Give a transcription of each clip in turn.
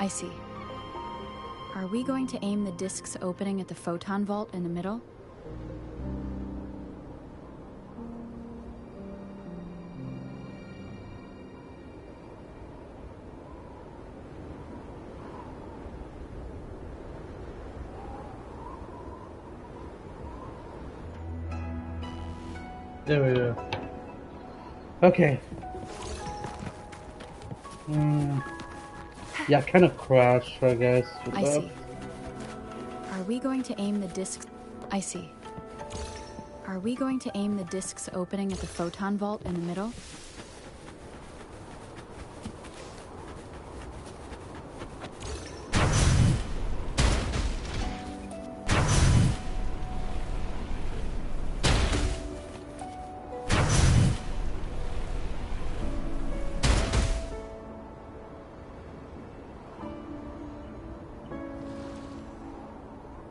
I see. Are we going to aim the disk's opening at the photon vault in the middle? There we go. Okay. Yeah, kind of crashed, I guess. I see. Are we going to aim the disk? I see. Are we going to aim the disk's opening at the photon vault in the middle?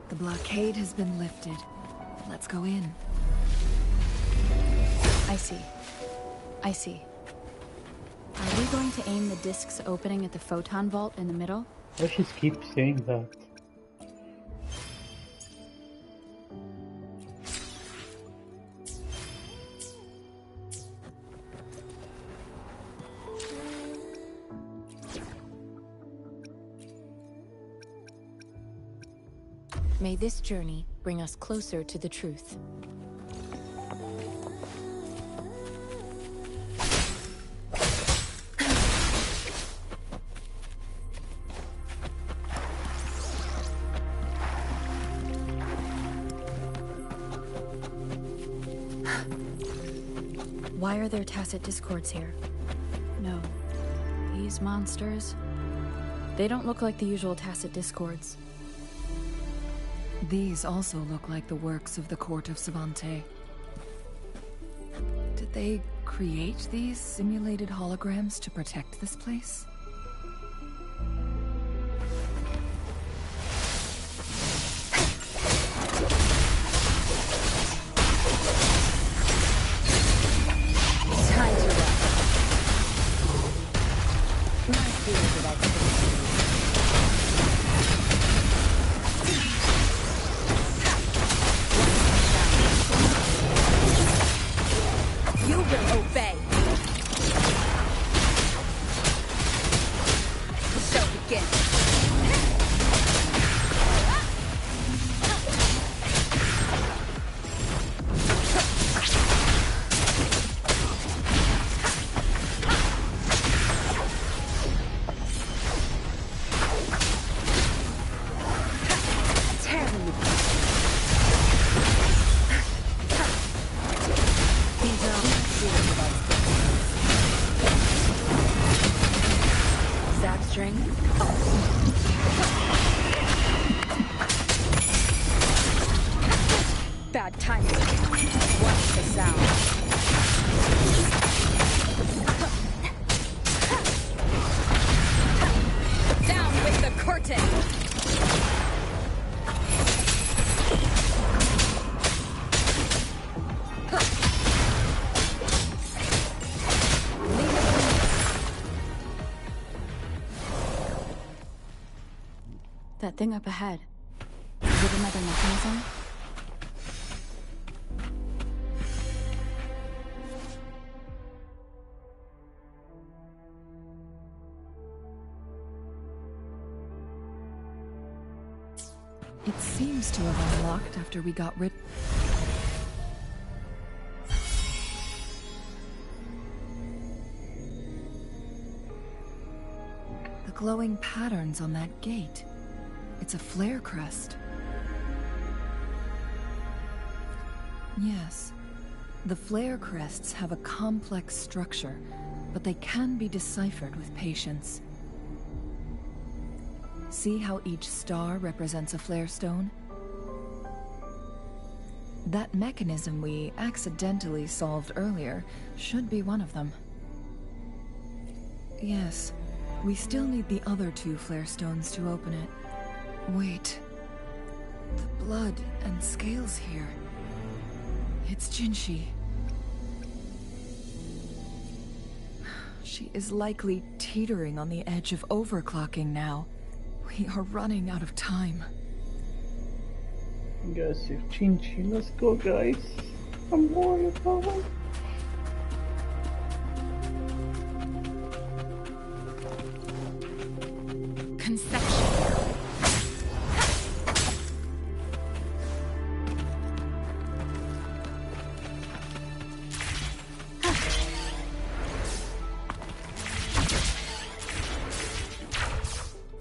The blockade has been lifted. Let's go in. I see. I see. Are we going to aim the disk's opening at the photon vault in the middle? I just keep saying that. May this journey bring us closer to the truth. Why are there tacit discords here? No. These monsters... they don't look like the usual tacit discords. These also look like the works of the court of Savante. Did they create these simulated holograms to protect this place? Time to rest. My fears of activity. You will obey. The show begins. Bad timing. Watch the sound. Down with the curtain. That thing up ahead. Is it another mechanism? It seems to have unlocked after we got rid... The glowing patterns on that gate. It's a flare crest. Yes. The flare crests have a complex structure, but they can be deciphered with patience. See how each star represents a flare stone? That mechanism we accidentally solved earlier should be one of them. Yes, we still need the other two flare stones to open it. Wait. The blood and scales here. It's Jinshi. She is likely teetering on the edge of overclocking now. We are running out of time. You guys save Chinchi. Let's go, guys. I'm worried about it. Conception.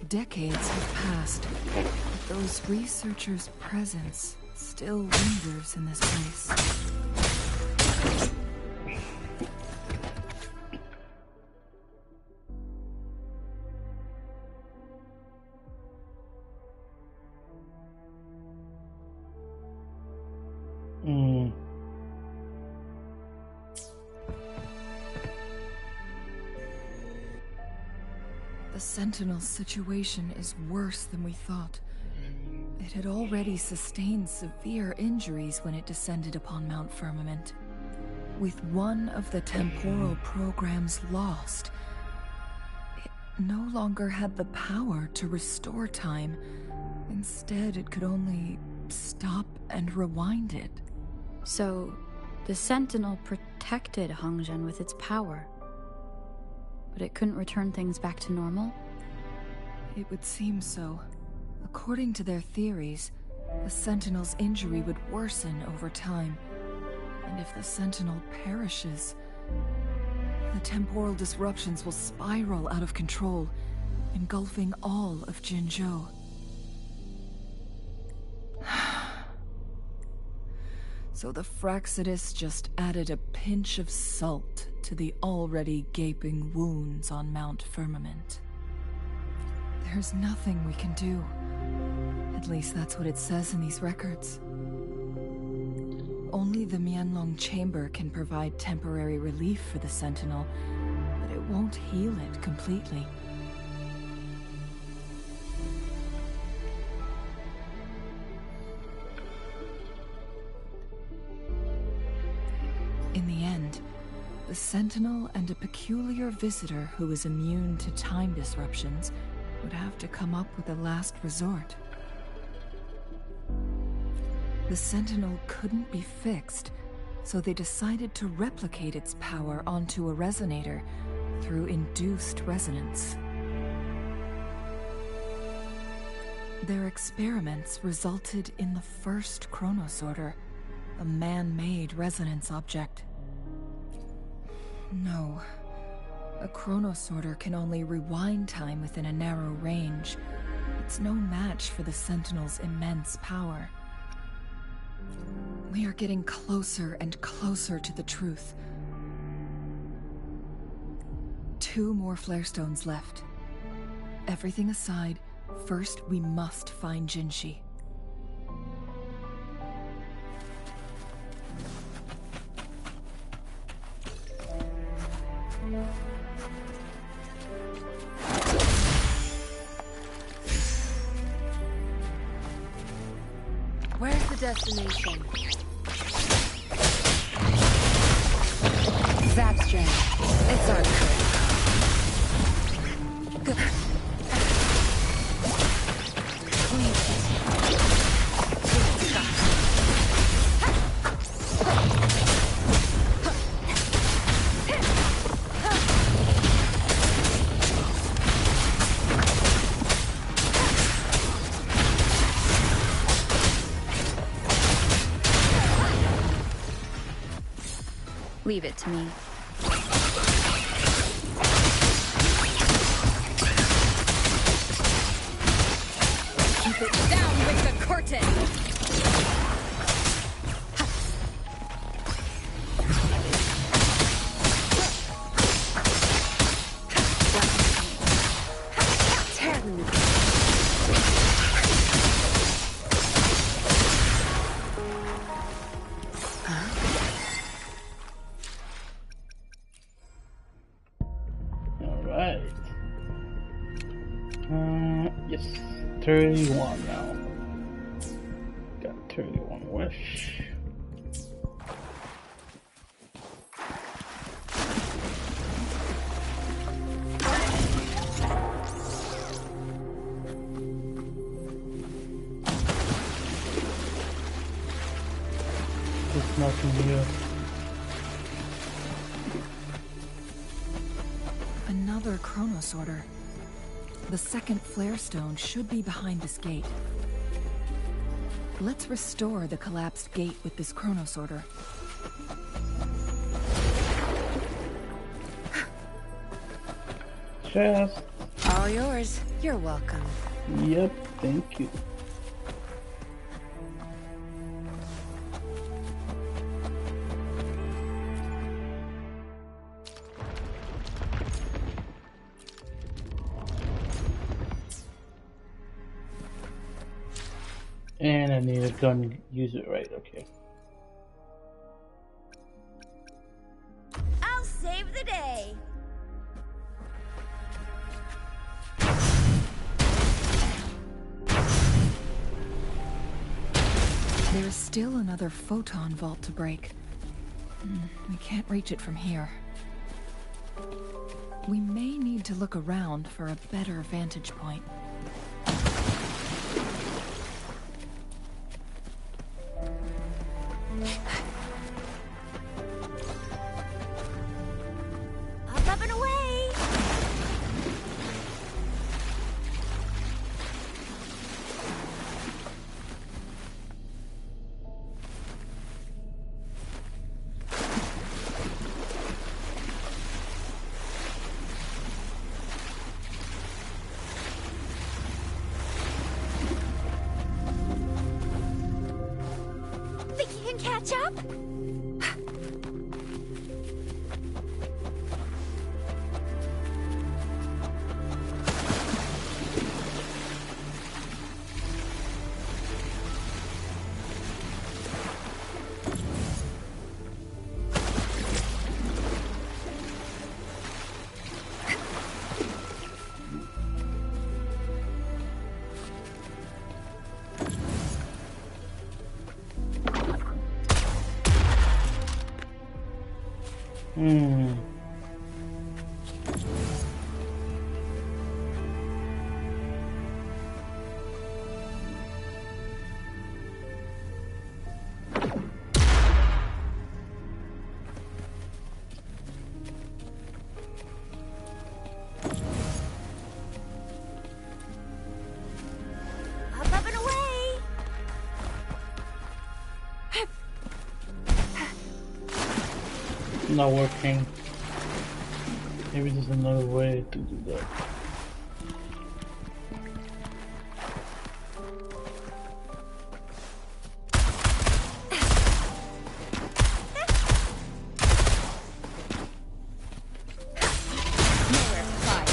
Decades have passed, but those researchers' presence still lingers in this place. The Sentinel's situation is worse than we thought. It had already sustained severe injuries when it descended upon Mount Firmament. With one of the temporal programs lost, it no longer had the power to restore time. Instead, it could only stop and rewind it. So, the Sentinel protected Hongzhen with its power. But it couldn't return things back to normal? It would seem so. According to their theories, the Sentinel's injury would worsen over time. And if the Sentinel perishes, the temporal disruptions will spiral out of control, engulfing all of Jinzhou. So the Fraxidus just added a pinch of salt to the already gaping wounds on Mount Firmament. There's nothing we can do. At least that's what it says in these records. Only the Mianlong Chamber can provide temporary relief for the Sentinel, but it won't heal it completely. In the end, the Sentinel and a peculiar visitor who is immune to time disruptions would have to come up with a last resort. The Sentinel couldn't be fixed, so they decided to replicate its power onto a resonator through induced resonance. Their experiments resulted in the first chronosorter, a man-made resonance object. No. A chronosorter can only rewind time within a narrow range. It's no match for the Sentinel's immense power. We are getting closer and closer to the truth. 2 more flare stones left. Everything aside, first we must find Jinshi. Where's the destination? Zapstring. It's our turn. Good. Leave it. Leave it to me. Keep it down with the curtain! Alright. Yes. 31 now. Got 31 wish. nothing here. Another Chronos Order. The second flare stone should be behind this gate. Let's restore the collapsed gate with this Chronos Order. Chest. All yours. You're welcome. Yep, thank you. And I need a gun, use it right, okay. I'll save the day. There is still another photon vault to break. We can't reach it from here. We may need to look around for a better vantage point. Up and away. Think you can catch up? Up and away. Not working. Maybe there's another way to do that. Nowhere to hide.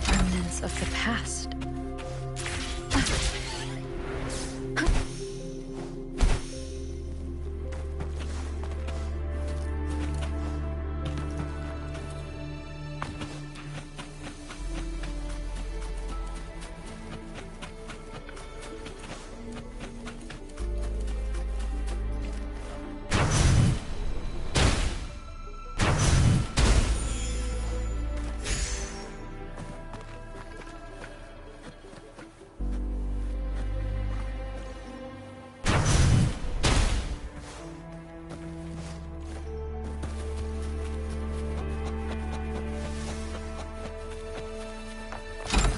Remnants of the past.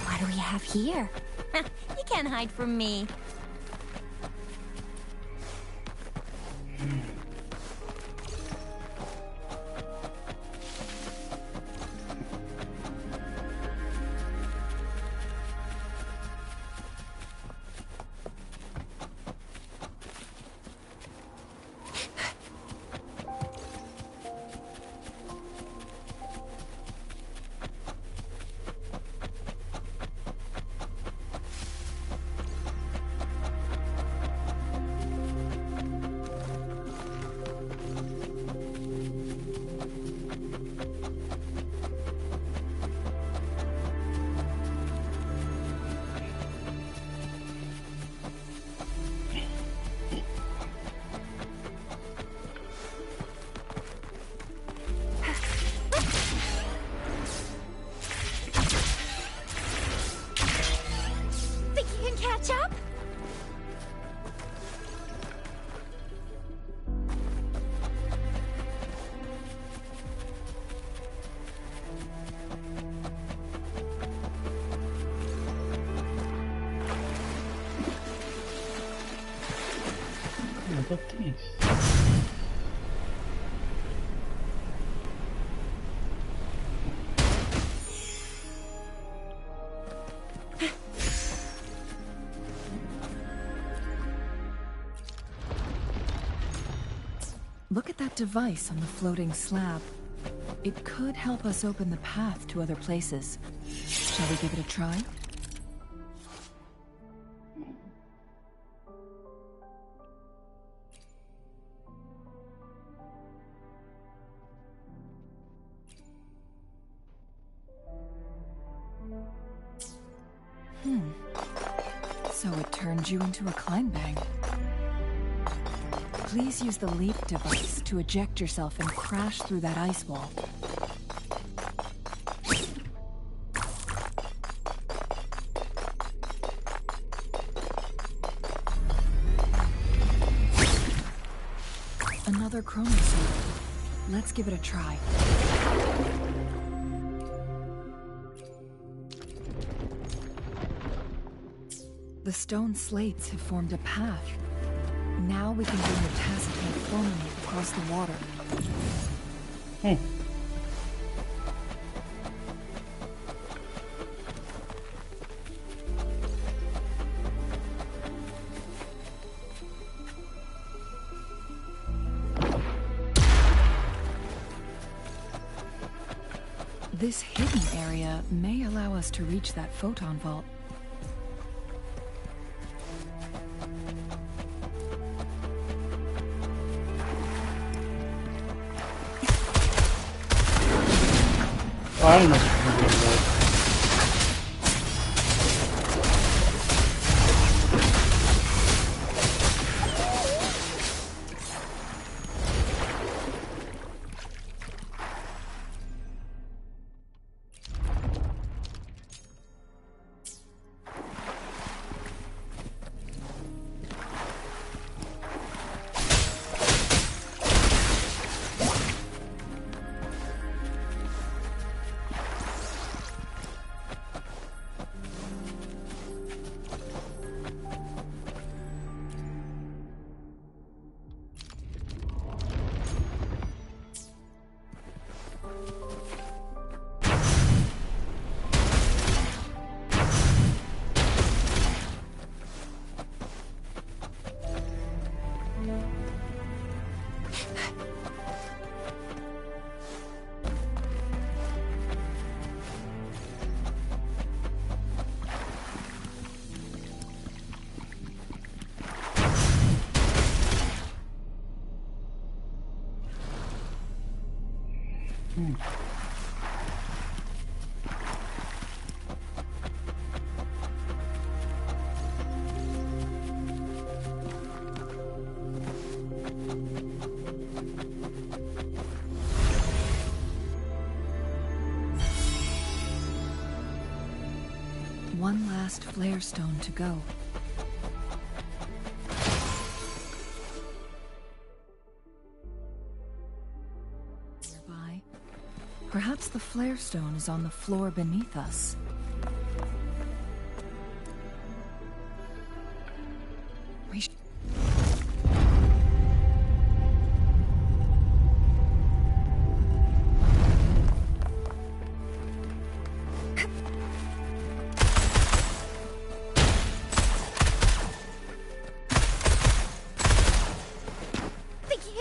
What do we have here? You can't hide from me. of things. Look at that device on the floating slab. It could help us open the path to other places. Shall we give it a try? So it turned you into a climb-bang. Please use the leap device to eject yourself and crash through that ice wall. Another chronosaur. Let's give it a try. The stone slates have formed a path. Now we can bring the taciturn firmament across the water. This hidden area may allow us to reach that photon vault. I don't know if I can get that. One last flare stone to go. Nearby, perhaps the flare stone is on the floor beneath us. We should...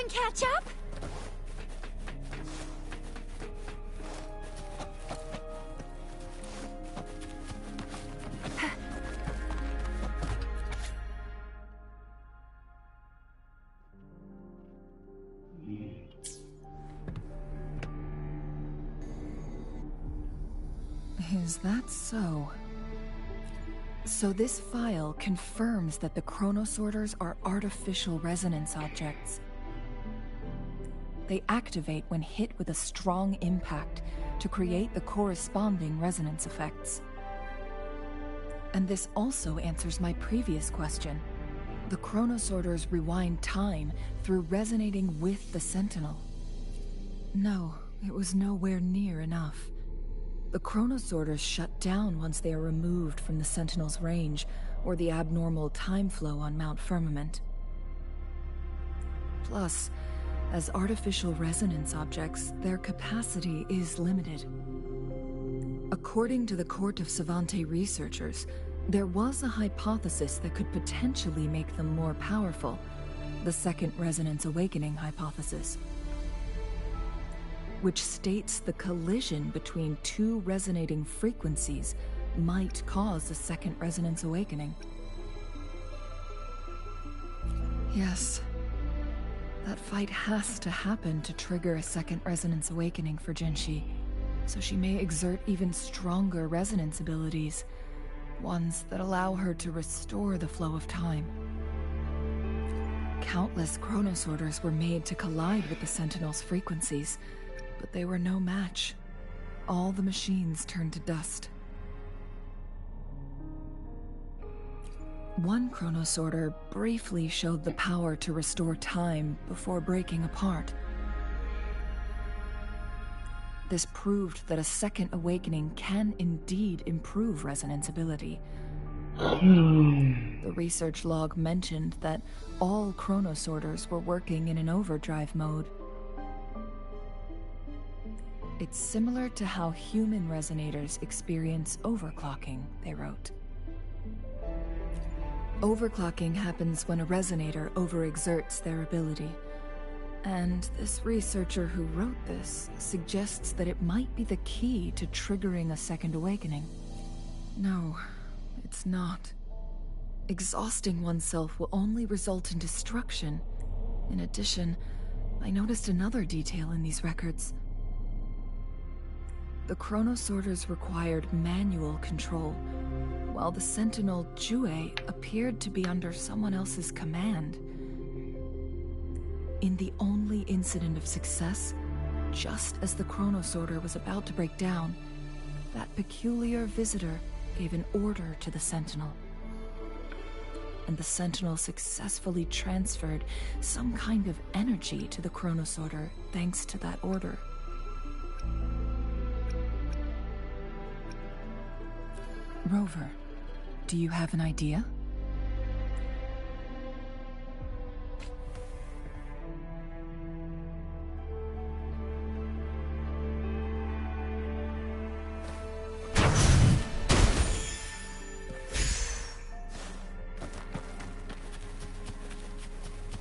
Catch up? Is that so? So this file confirms that the chronosorters are artificial resonance objects. They activate when hit with a strong impact to create the corresponding resonance effects. And this also answers my previous question. The chronosorters rewind time through resonating with the Sentinel. No, it was nowhere near enough. The chronosorters shut down once they are removed from the Sentinel's range, or the abnormal time flow on Mount Firmament. Plus, as artificial resonance objects, their capacity is limited. According to the Court of Savante researchers, there was a hypothesis that could potentially make them more powerful, the second resonance awakening hypothesis, which states the collision between two resonating frequencies might cause a second resonance awakening. Yes. That fight has to happen to trigger a second resonance awakening for Jinshi, so she may exert even stronger resonance abilities, ones that allow her to restore the flow of time. Countless chronosorters were made to collide with the Sentinel's frequencies, but they were no match. All the machines turned to dust. One chronosorter briefly showed the power to restore time before breaking apart. This proved that a second awakening can indeed improve resonance ability. The research log mentioned that all chronosorters were working in an overdrive mode. It's similar to how human resonators experience overclocking, they wrote. Overclocking happens when a resonator overexerts their ability. And this researcher who wrote this suggests that it might be the key to triggering a second awakening. No, it's not. Exhausting oneself will only result in destruction. In addition, I noticed another detail in these records. The chronosorters required manual control, while the Sentinel Jue appeared to be under someone else's command. In the only incident of success, just as the chronosorter was about to break down, that peculiar visitor gave an order to the Sentinel. And the Sentinel successfully transferred some kind of energy to the chronosorter thanks to that order. Rover, do you have an idea?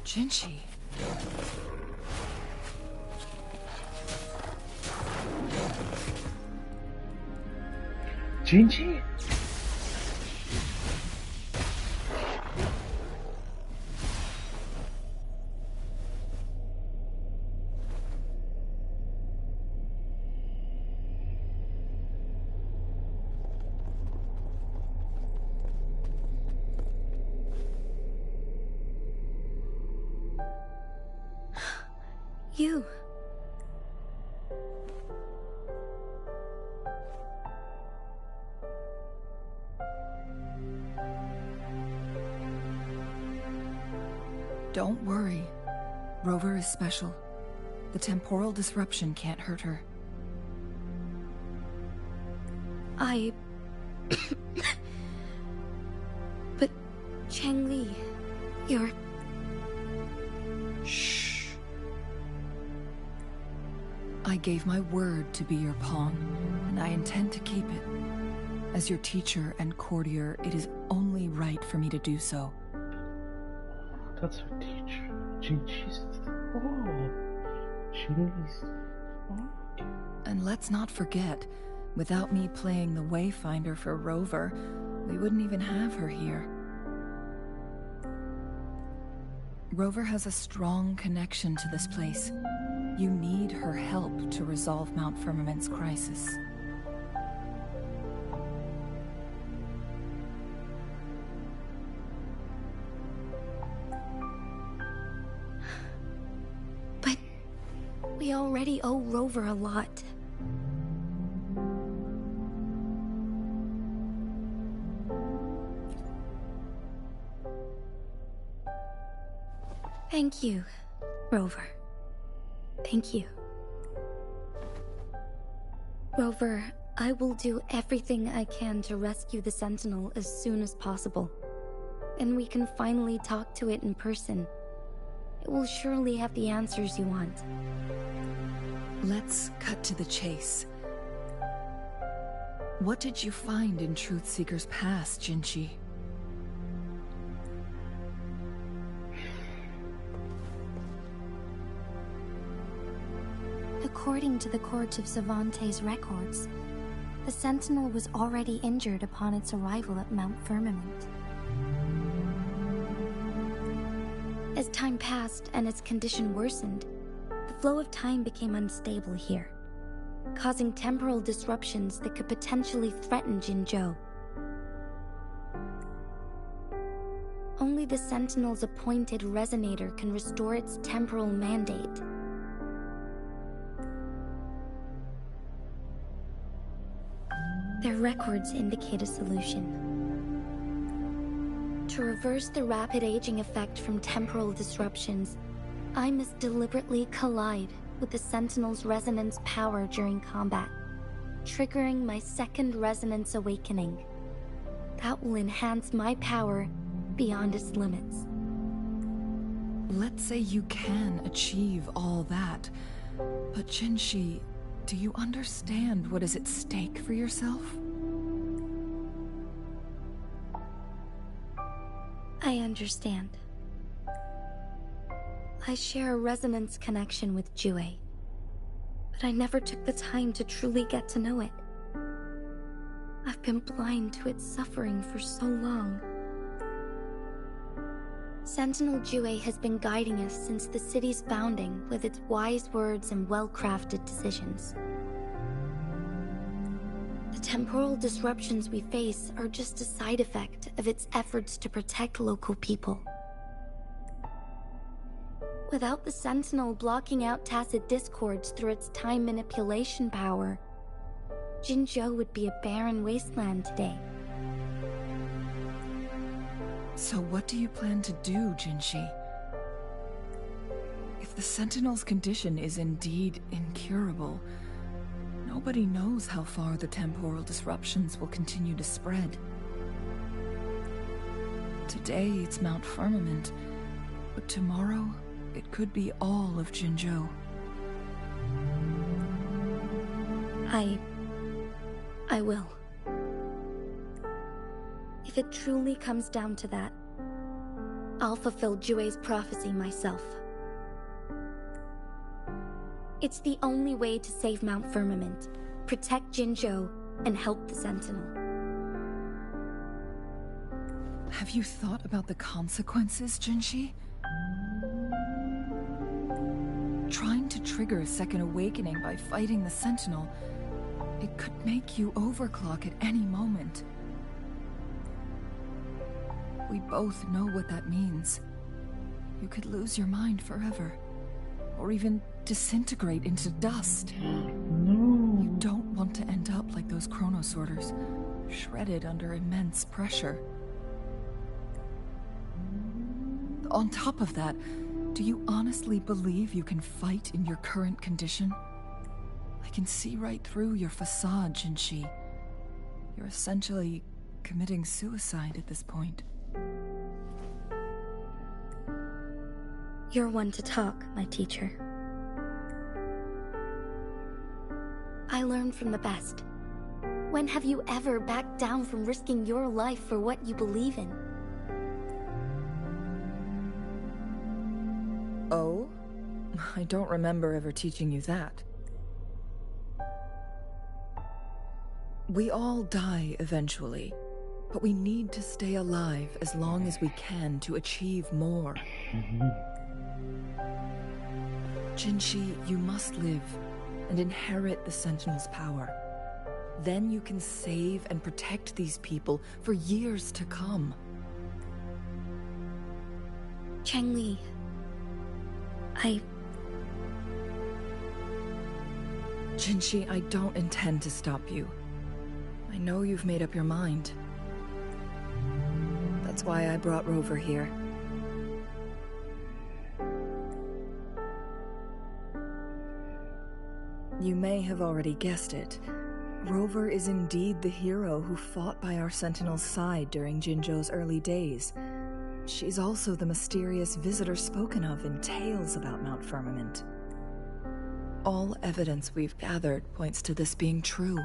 Jinshi. Jinshi? You. Don't worry. Rover is special. The temporal disruption can't hurt her. But Changli, you're... Shh. I gave my word to be your pawn, and I intend to keep it. As your teacher and courtier, it is only right for me to do so. That's her teacher. Jinshi's... Oh. Jin's... Oh. And let's not forget, without me playing the Wayfinder for Rover, we wouldn't even have her here. Rover has a strong connection to this place. You need her help to resolve Mount Firmament's crisis. But we already owe Rover a lot. Thank you, Rover. Thank you. Rover, I will do everything I can to rescue the Sentinel as soon as possible. And we can finally talk to it in person. It will surely have the answers you want. Let's cut to the chase. What did you find in Truthseeker's past, Jinchi? According to the Court of Savante's records, the Sentinel was already injured upon its arrival at Mount Firmament. As time passed and its condition worsened, the flow of time became unstable here, causing temporal disruptions that could potentially threaten Jinzhou. Only the Sentinel's appointed resonator can restore its temporal mandate. Their records indicate a solution. To reverse the rapid aging effect from temporal disruptions, I must deliberately collide with the Sentinel's resonance power during combat, triggering my second resonance awakening. That will enhance my power beyond its limits. Let's say you can achieve all that, but Jinshi, do you understand what is at stake for yourself? I understand. I share a resonance connection with Jue, but I never took the time to truly get to know it. I've been blind to its suffering for so long. Sentinel Jue has been guiding us since the city's founding with its wise words and well-crafted decisions. The temporal disruptions we face are just a side effect of its efforts to protect local people. Without the Sentinel blocking out tacit discords through its time manipulation power, Jinzhou would be a barren wasteland today. So what do you plan to do, Jinshi? If the Sentinel's condition is indeed incurable, nobody knows how far the temporal disruptions will continue to spread. Today it's Mount Firmament, but tomorrow it could be all of Jinzhou. I will. If it truly comes down to that, I'll fulfill Jue's prophecy myself. It's the only way to save Mount Firmament, protect Jinzhou, and help the Sentinel. Have you thought about the consequences, Jinshi? Trying to trigger a second awakening by fighting the Sentinel, it could make you overclock at any moment. We both know what that means. You could lose your mind forever, or even disintegrate into dust. No. You don't want to end up like those chronosorters, shredded under immense pressure. On top of that, do you honestly believe you can fight in your current condition? I can see right through your facade, Jinshi. You're essentially committing suicide at this point. You're one to talk, my teacher. I learned from the best. When have you ever backed down from risking your life for what you believe in? Oh? I don't remember ever teaching you that. We all die eventually, but we need to stay alive as long as we can to achieve more. Jinshi, you must live and inherit the Sentinel's power. Then you can save and protect these people for years to come. Changli, Jinshi, I don't intend to stop you. I know you've made up your mind. That's why I brought Rover here. You may have already guessed it. Rover is indeed the hero who fought by our Sentinel's side during Jinzhou's early days. She's also the mysterious visitor spoken of in tales about Mount Firmament. All evidence we've gathered points to this being true.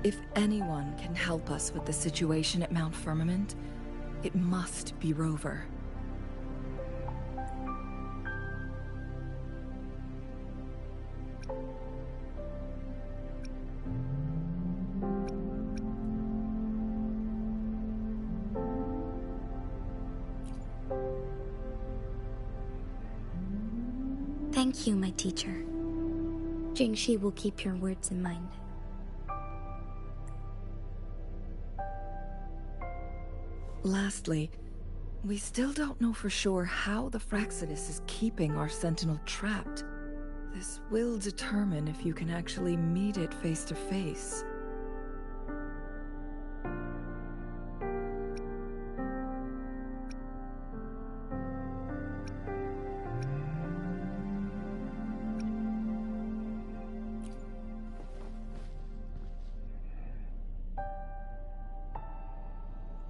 If anyone can help us with the situation at Mount Firmament, it must be Rover. Thank you, my teacher. Jingxi will keep your words in mind. Lastly, we still don't know for sure how the Fraxidus is keeping our Sentinel trapped. This will determine if you can actually meet it face to face.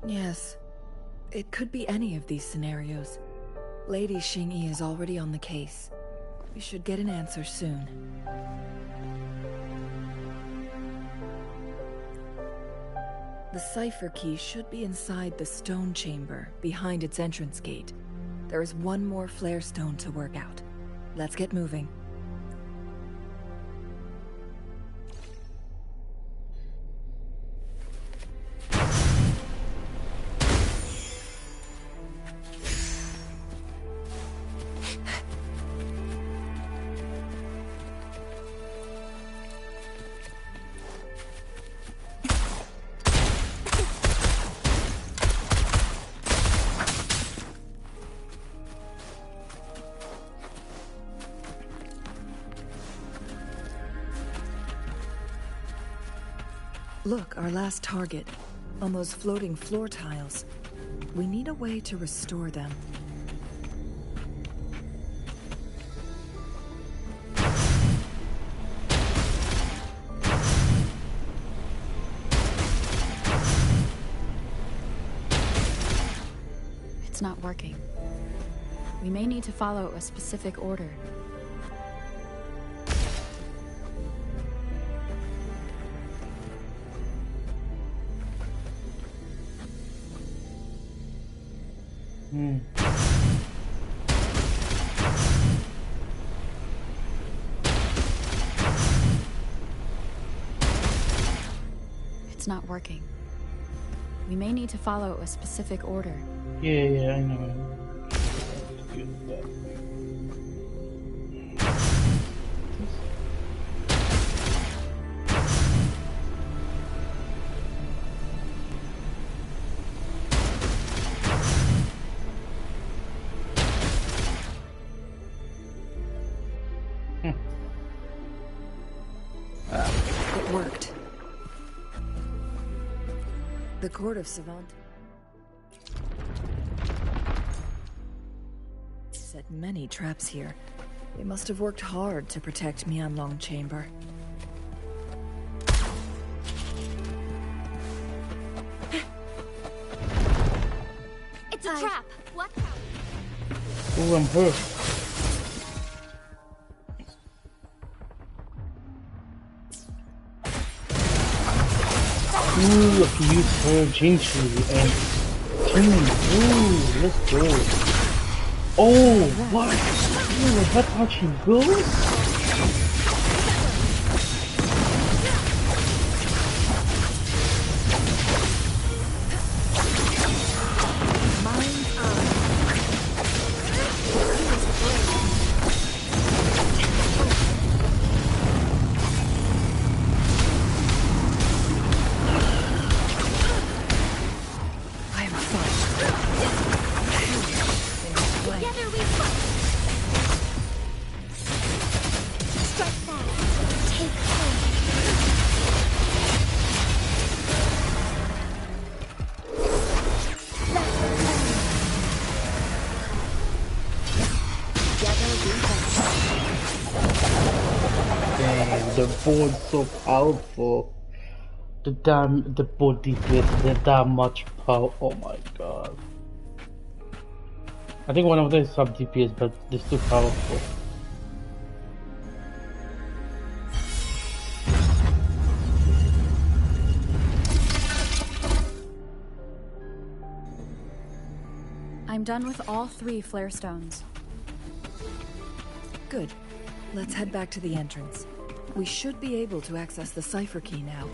Yes. It could be any of these scenarios. Lady Xingyi is already on the case. We should get an answer soon. The cipher key should be inside the stone chamber, behind its entrance gate. There is one more flare stone to work out. Let's get moving. Look, our last target. On those floating floor tiles. We need a way to restore them. It's not working. We may need to follow a specific order. It's not working. We may need to follow a specific order. Yeah, I know. It worked. The Court of Savant set many traps here. They must have worked hard to protect Mianlong Chamber. It's a trap! What? Oh, I'm hurt. Ooh, I can use her Jingxi and Ooh, let's go. Oh, what? Ooh, is that how she goes? The board's so powerful. the both DPS, they're that much power. Oh my god. I think one of them is sub DPS, but they're still powerful. I'm done with all 3 flare stones. Good. Let's head back to the entrance. We should be able to access the cipher key now.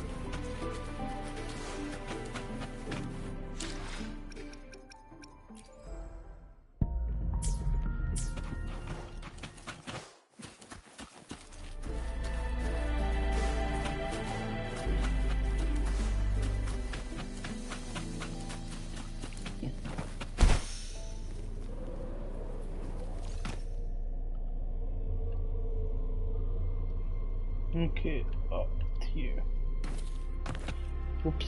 Okay, up here. Oops.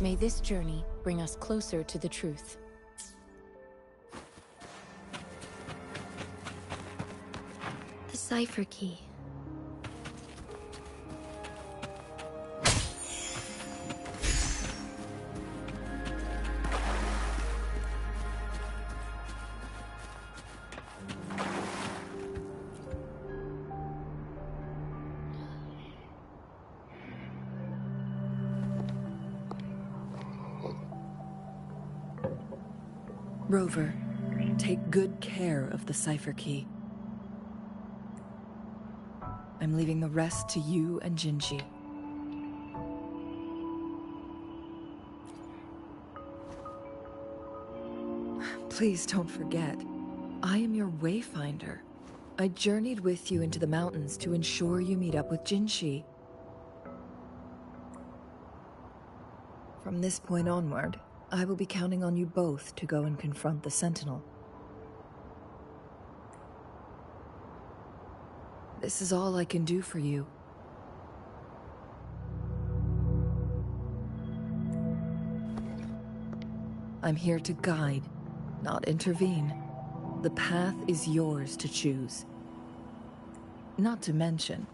May this journey bring us closer to the truth. The cipher key. Rover, take good care of the cipher key. I'm leaving the rest to you and Jinshi. Please don't forget, I am your wayfinder. I journeyed with you into the mountains to ensure you meet up with Jinshi. From this point onward, I will be counting on you both to go and confront the Sentinel. This is all I can do for you. I'm here to guide, not intervene. The path is yours to choose. Not to mention,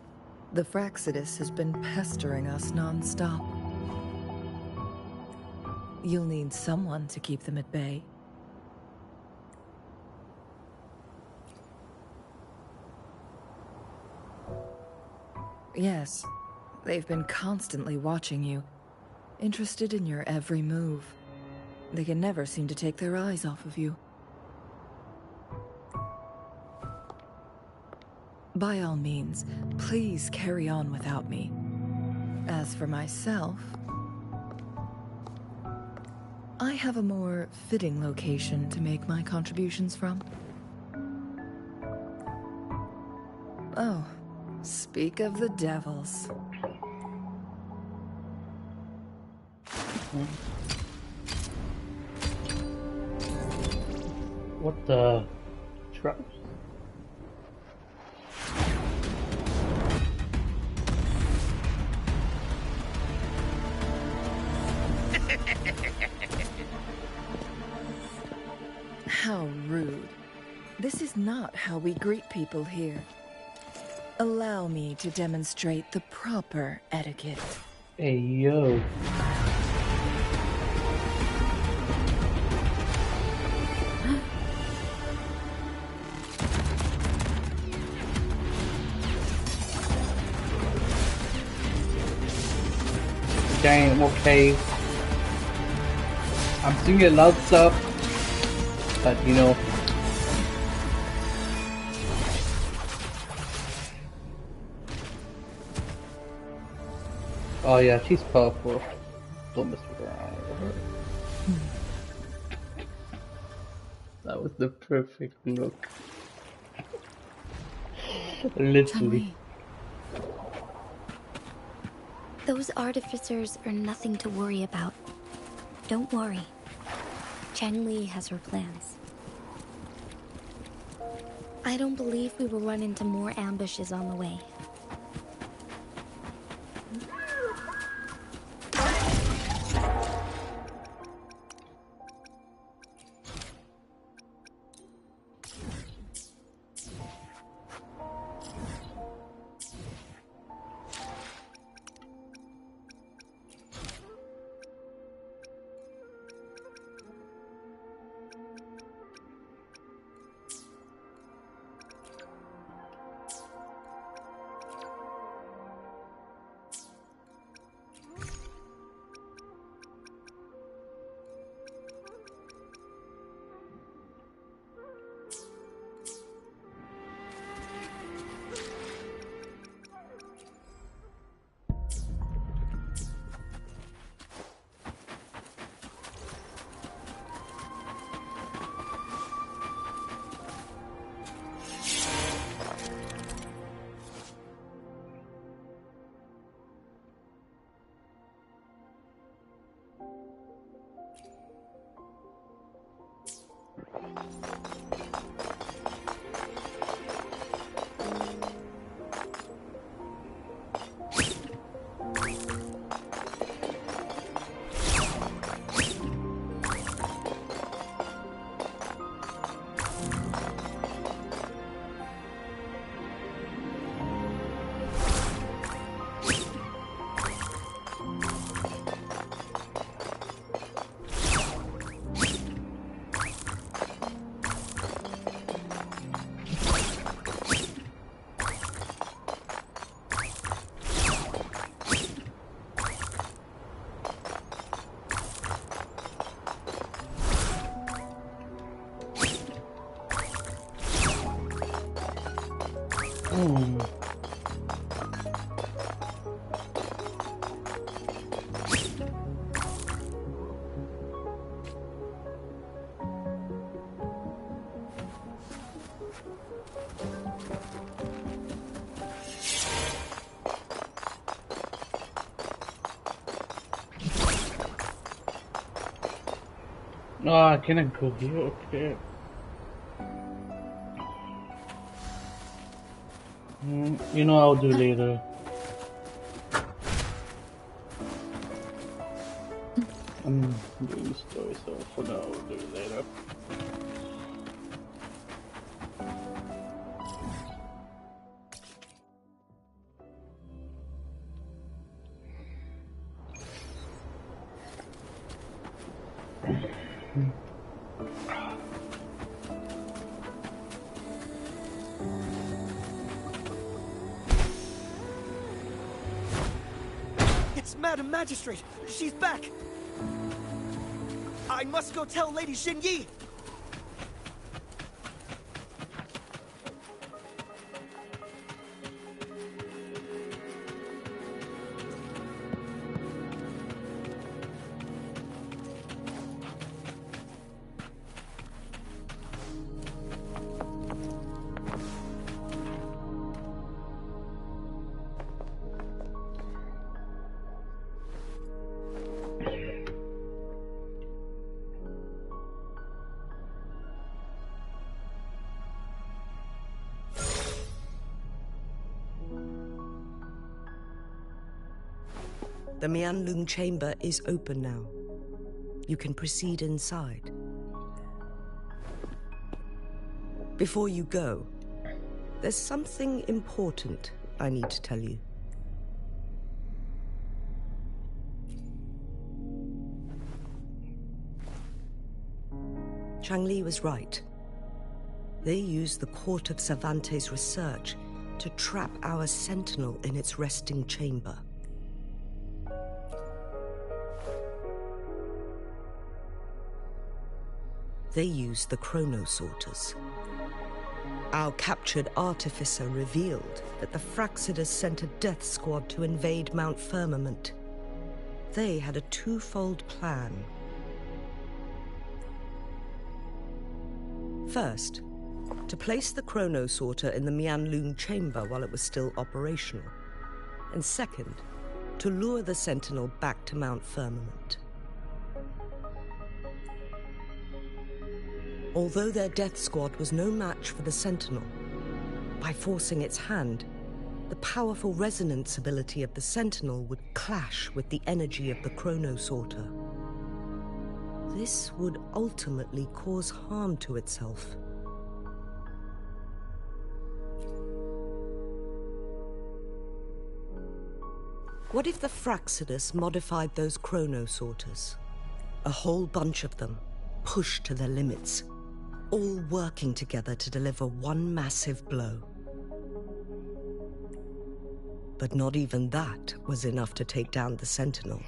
the Fraxidus has been pestering us non-stop. You'll need someone to keep them at bay. Yes, they've been constantly watching you, interested in your every move. They can never seem to take their eyes off of you. By all means, please carry on without me. As for myself, I have a more fitting location to make my contributions from. Oh, speak of the devils. What the traps? How rude. This is not how we greet people here. Allow me to demonstrate the proper etiquette. Hey, yo. Damn, okay. I'm doing a lot of stuff. But you know, oh yeah, she's powerful. Don't mess around. That was the perfect look. Literally. Those artificers are nothing to worry about. Don't worry. Changli has her plans. I don't believe we will run into more ambushes on the way. Ah, can I go here? Okay. You know, I'll do later. I'm doing the story, so for now, I'll do it later. Madam Magistrate, she's back! I must go tell Lady Xinyi! The Mianlung chamber is open now. You can proceed inside. Before you go, there's something important I need to tell you. Changli was right. They used the Court of Cervantes' research to trap our sentinel in its resting chamber. They used the chronosorters. Our captured artificer revealed that the Fraxidus sent a death squad to invade Mount Firmament. They had a twofold plan. First, to place the chronosorter in the Mianlun chamber while it was still operational. And second, to lure the Sentinel back to Mount Firmament. Although their death squad was no match for the Sentinel, by forcing its hand, the powerful resonance ability of the Sentinel would clash with the energy of the chronosorter. This would ultimately cause harm to itself. What if the Fraxidus modified those chronosorters? A whole bunch of them, pushed to their limits, all working together to deliver one massive blow. But not even that was enough to take down the Sentinel.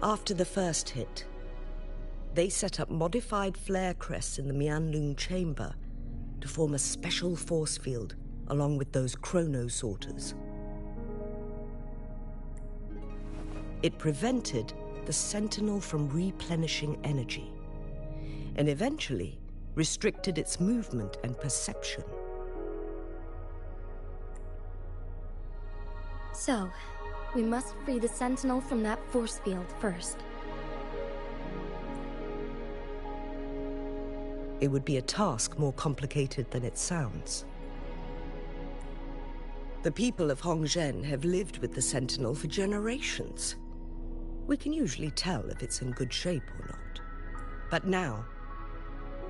After the first hit, they set up modified flare crests in the Mianlun chamber to form a special force field along with those chronosorters. It prevented the Sentinel from replenishing energy, and eventually restricted its movement and perception. So, we must free the Sentinel from that force field first. It would be a task more complicated than it sounds. The people of Hongzhen have lived with the Sentinel for generations. We can usually tell if it's in good shape or not. But now,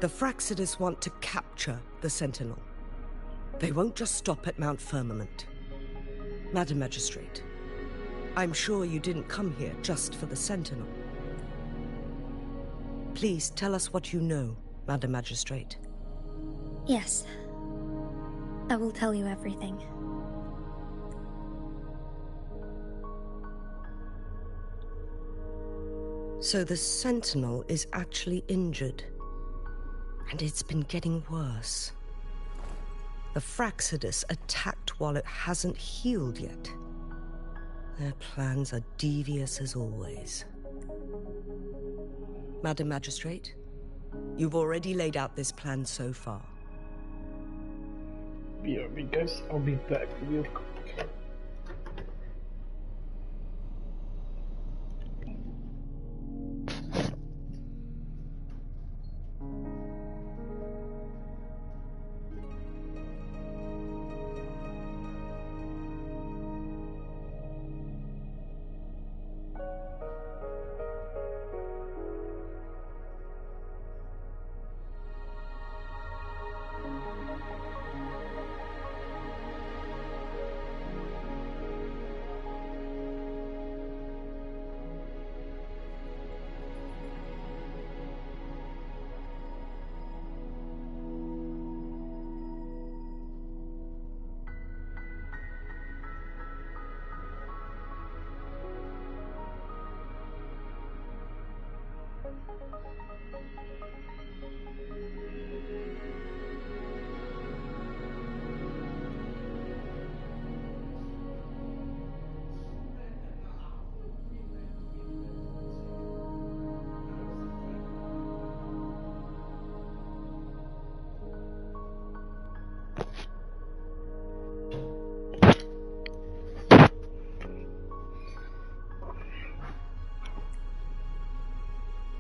the Fraxidus want to capture the Sentinel. They won't just stop at Mount Firmament. Madam Magistrate, I'm sure you didn't come here just for the Sentinel. Please tell us what you know, Madam Magistrate. Yes. I will tell you everything. So the Sentinel is actually injured. And it's been getting worse. The Fraxidus attacked while it hasn't healed yet. Their plans are devious as always. Madam Magistrate, you've already laid out this plan so far. BRB guys, I'll be back real quick.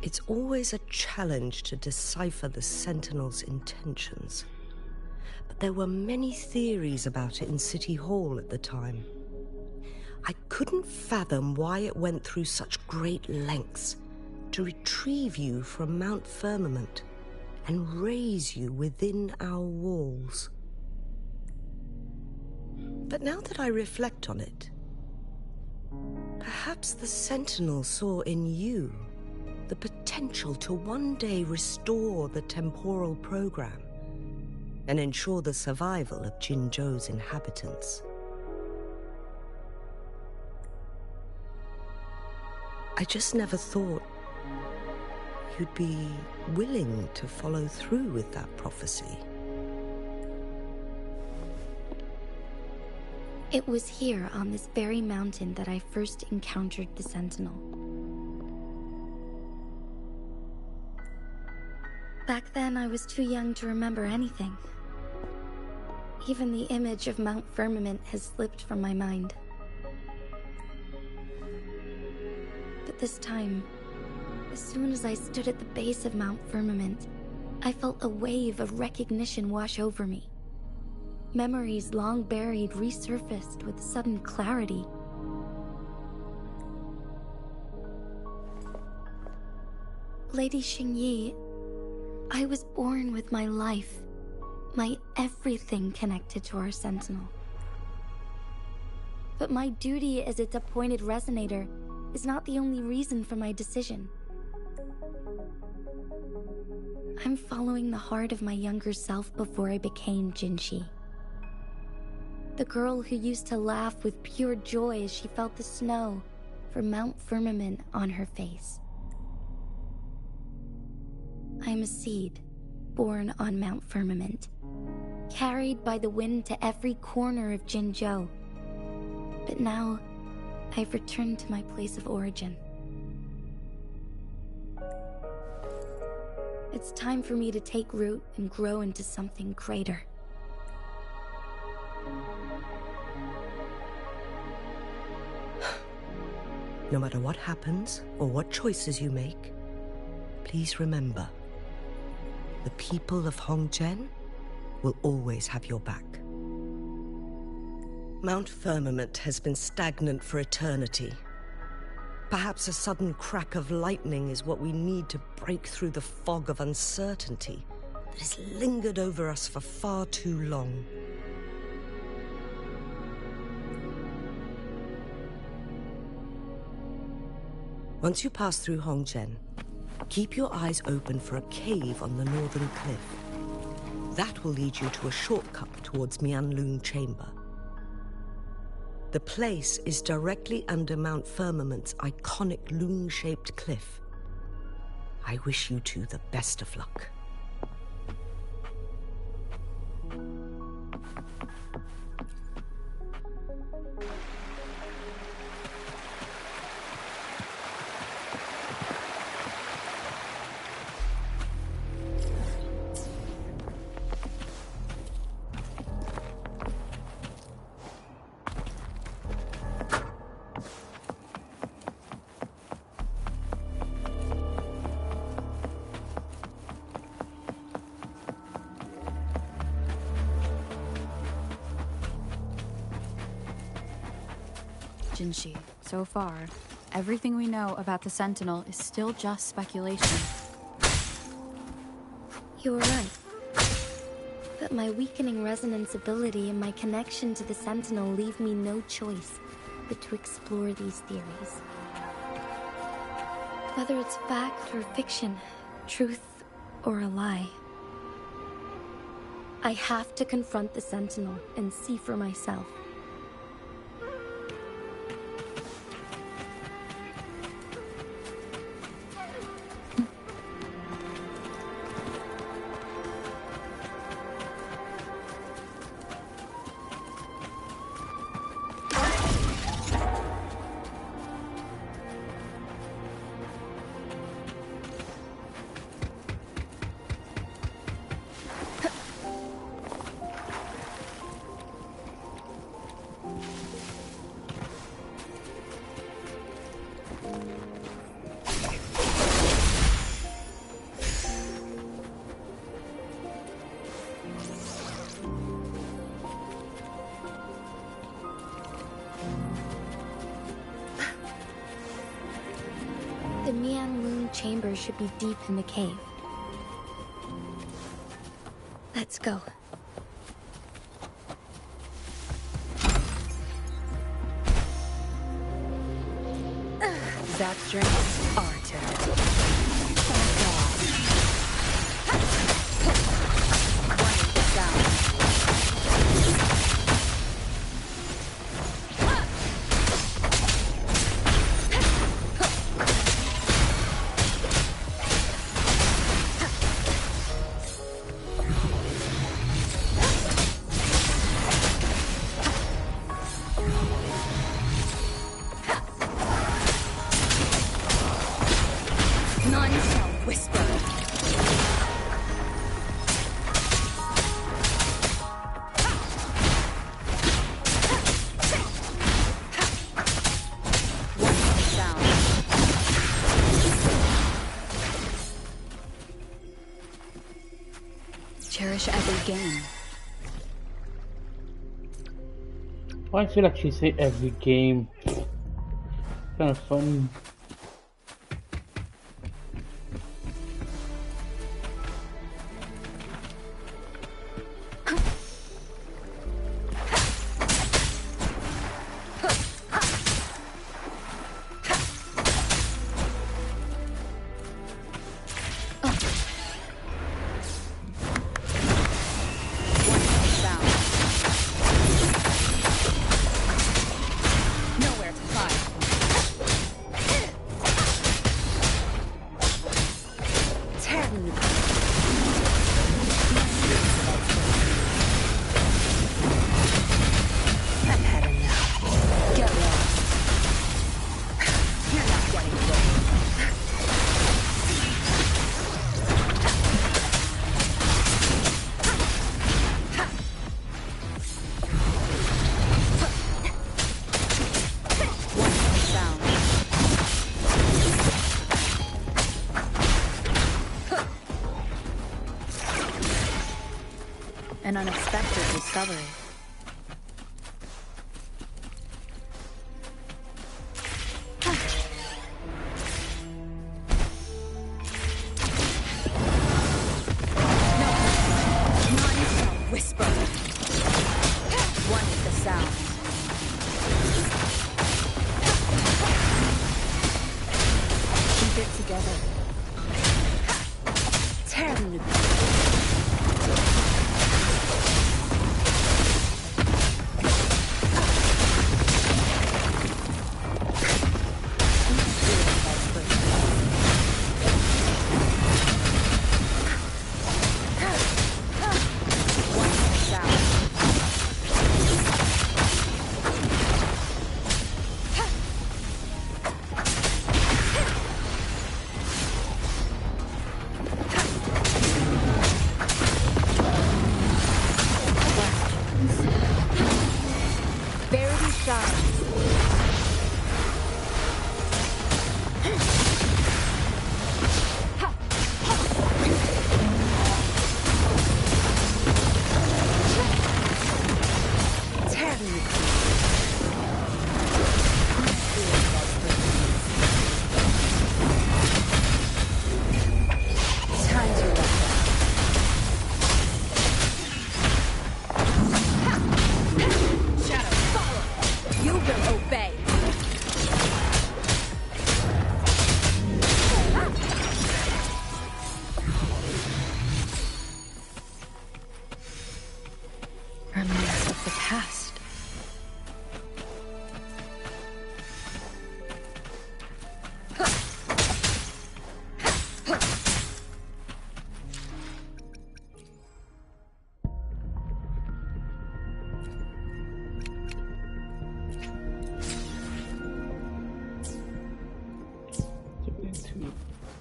It's always a challenge to decipher the Sentinel's intentions. But there were many theories about it in City Hall at the time. I couldn't fathom why it went through such great lengths to retrieve you from Mount Firmament and raise you within our walls. But now that I reflect on it, perhaps the Sentinel saw in you the potential to one day restore the temporal program and ensure the survival of Jinzhou's inhabitants. I just never thought you'd be willing to follow through with that prophecy. It was here on this very mountain that I first encountered the Sentinel. Back then, I was too young to remember anything. Even the image of Mount Firmament has slipped from my mind. But this time, as soon as I stood at the base of Mount Firmament, I felt a wave of recognition wash over me. Memories long buried resurfaced with sudden clarity. Lady Xingyi, I was born with my life, my everything connected to our Sentinel. But my duty as its appointed resonator is not the only reason for my decision. I'm following the heart of my younger self before I became Jinshi. The girl who used to laugh with pure joy as she felt the snow from Mount Firmament on her face. I'm a seed, born on Mount Firmament, carried by the wind to every corner of Jinzhou. But now, I've returned to my place of origin. It's time for me to take root and grow into something greater. No matter what happens or what choices you make, please remember, the people of Hongzhen will always have your back. Mount Firmament has been stagnant for eternity. Perhaps a sudden crack of lightning is what we need to break through the fog of uncertainty that has lingered over us for far too long. Once you pass through Hongzhen, keep your eyes open for a cave on the northern cliff. That will lead you to a shortcut towards Mianlun Chamber. The place is directly under Mount Firmament's iconic loon-shaped cliff. I wish you two the best of luck. Jinshi, so far, everything we know about the Sentinel is still just speculation. You're right. But my weakening resonance ability and my connection to the Sentinel leave me no choice but to explore these theories. Whether it's fact or fiction, truth or a lie, I have to confront the Sentinel and see for myself. The Mianlun Chamber should be deep in the cave. Let's go. That strength, our territory. cherish every game. Why I feel like she say every game? Kind of funny. An unexpected discovery.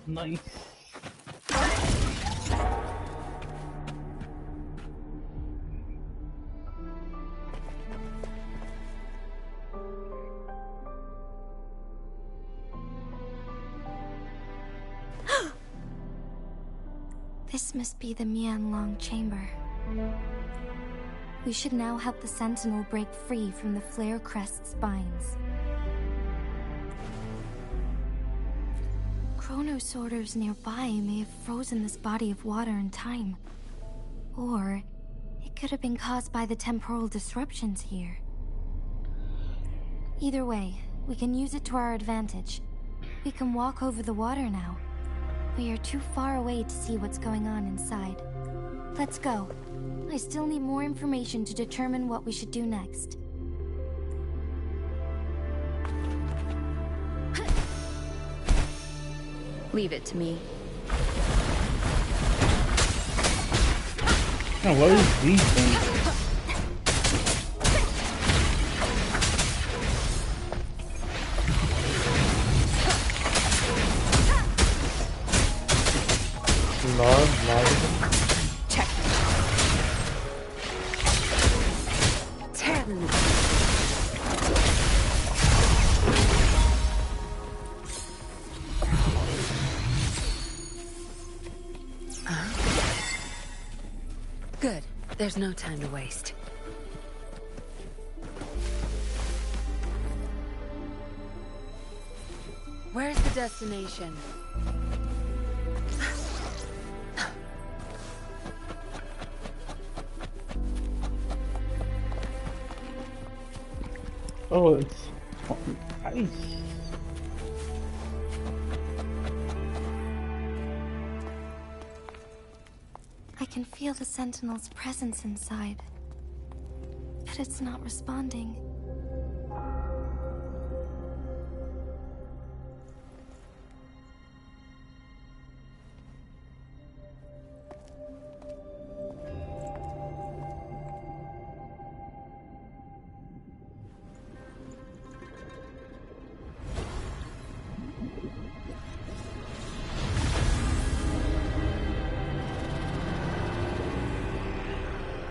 Nice. This must be the Mianlong chamber. We should now help the Sentinel break free from the Flare Crest's spines. Chronosorters nearby may have frozen this body of water in time. Or it could have been caused by the temporal disruptions here. Either way, we can use it to our advantage. We can walk over the water now. We are too far away to see what's going on inside. Let's go. I still need more information to determine what we should do next. Leave it to me. Oh, what is these things? Check. Good. There's no time to waste. Where's the destination? Oh, it's fucking ice. I can feel the Sentinel's presence inside, but it's not responding.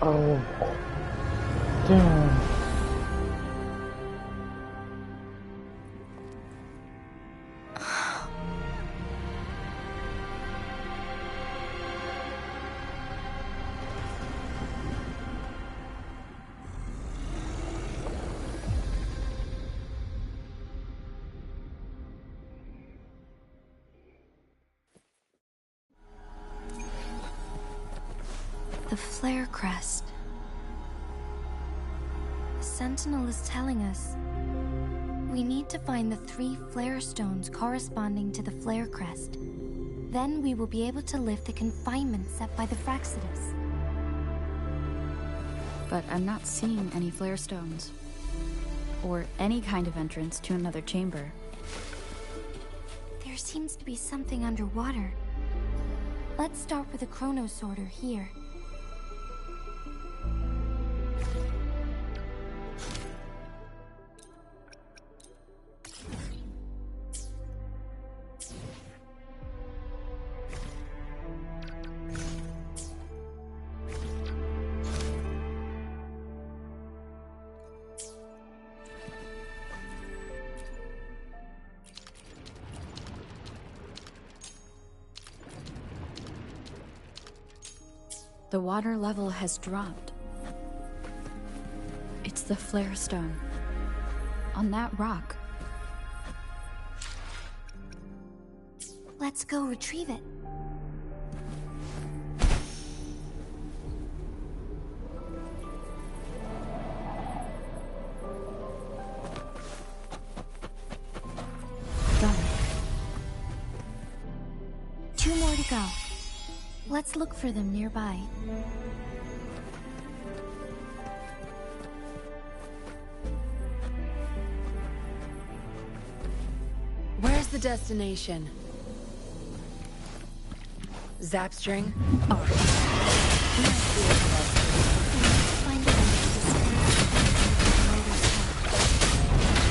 Oh, damn. The flare crest. The Sentinel is telling us we need to find the 3 flare stones corresponding to the flare crest. Then we will be able to lift the confinement set by the Fraxidus. But I'm not seeing any flare stones. Or any kind of entrance to another chamber. There seems to be something underwater. Let's start with a chrono sorter here. The water level has dropped. It's the flare stone. On that rock. Let's go retrieve it. Done. 2 more to go. Let's look for them nearby. Where's the destination? Zapstring? Find the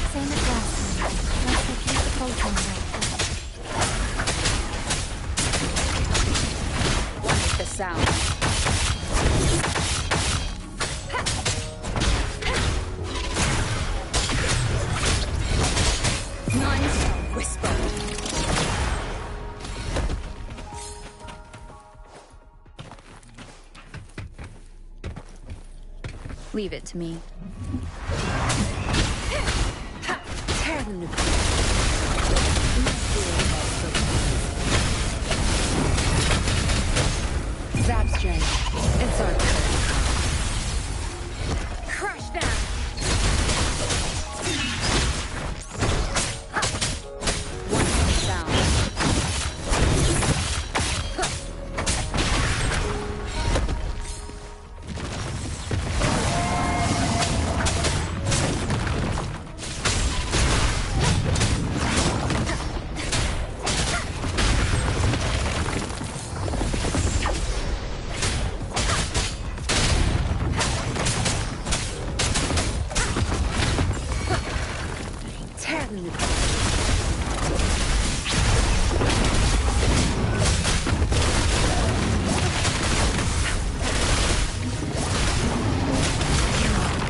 same as last time. Let's locate the photon right first. What's the sound? None shall whisper. Leave it to me. Tear them to Zapstring. It's our turn. Crush them! What's the sound? Tear them to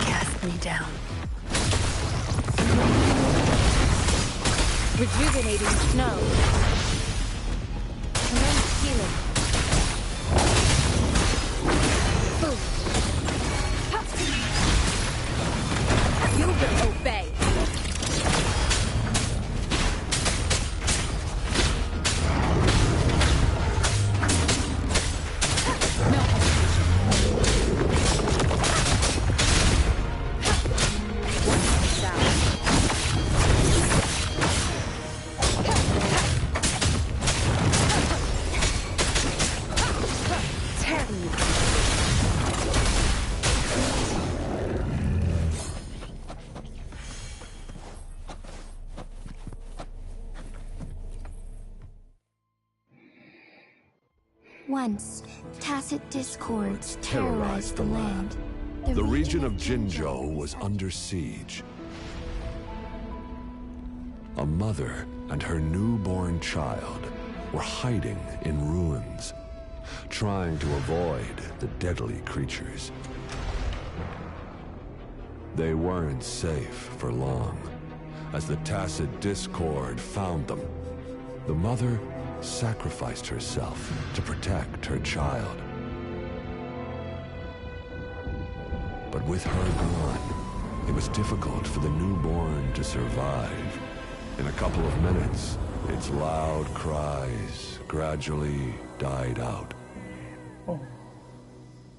cast me down. Rejuvenating snow. Tremendous healing. Once, tacit discords terrorized the land. The region of Jinzhou was under siege. A mother and her newborn child were hiding in ruins, trying to avoid the deadly creatures. They weren't safe for long, as the tacit discord found them. The mother sacrificed herself to protect her child. But with her gone, it was difficult for the newborn to survive. In a couple of minutes, its loud cries gradually died out.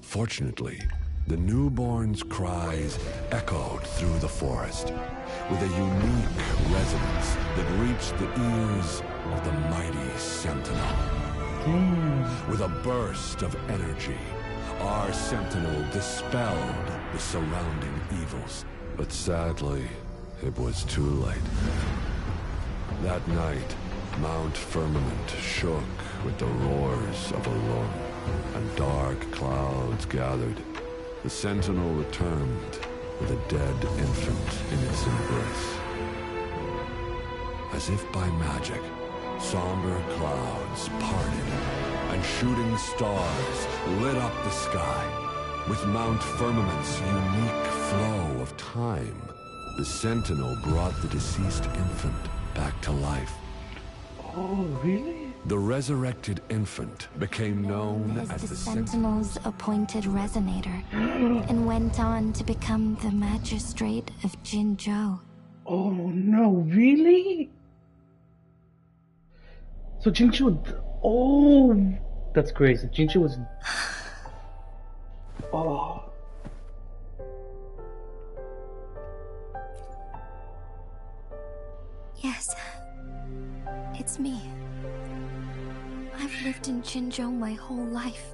Fortunately, the newborn's cries echoed through the forest with a unique resonance that reached the ears of the mighty Sentinel. With a burst of energy, our Sentinel dispelled the surrounding evils. But sadly, it was too late. That night, Mount Firmament shook with the roars of a lung, and dark clouds gathered. The Sentinel returned with a dead infant in its embrace. As if by magic, somber clouds parted, and shooting stars lit up the sky. With Mount Firmament's unique flow of time, the Sentinel brought the deceased infant back to life. Oh, really? The resurrected infant became known As as the Sentinel's appointed resonator, and went on to become the magistrate of Jinzhou. Oh no, really? So Jinzhou, oh, that's crazy. Jinzhou was, oh. Yes, it's me. I've lived in Jinzhou my whole life,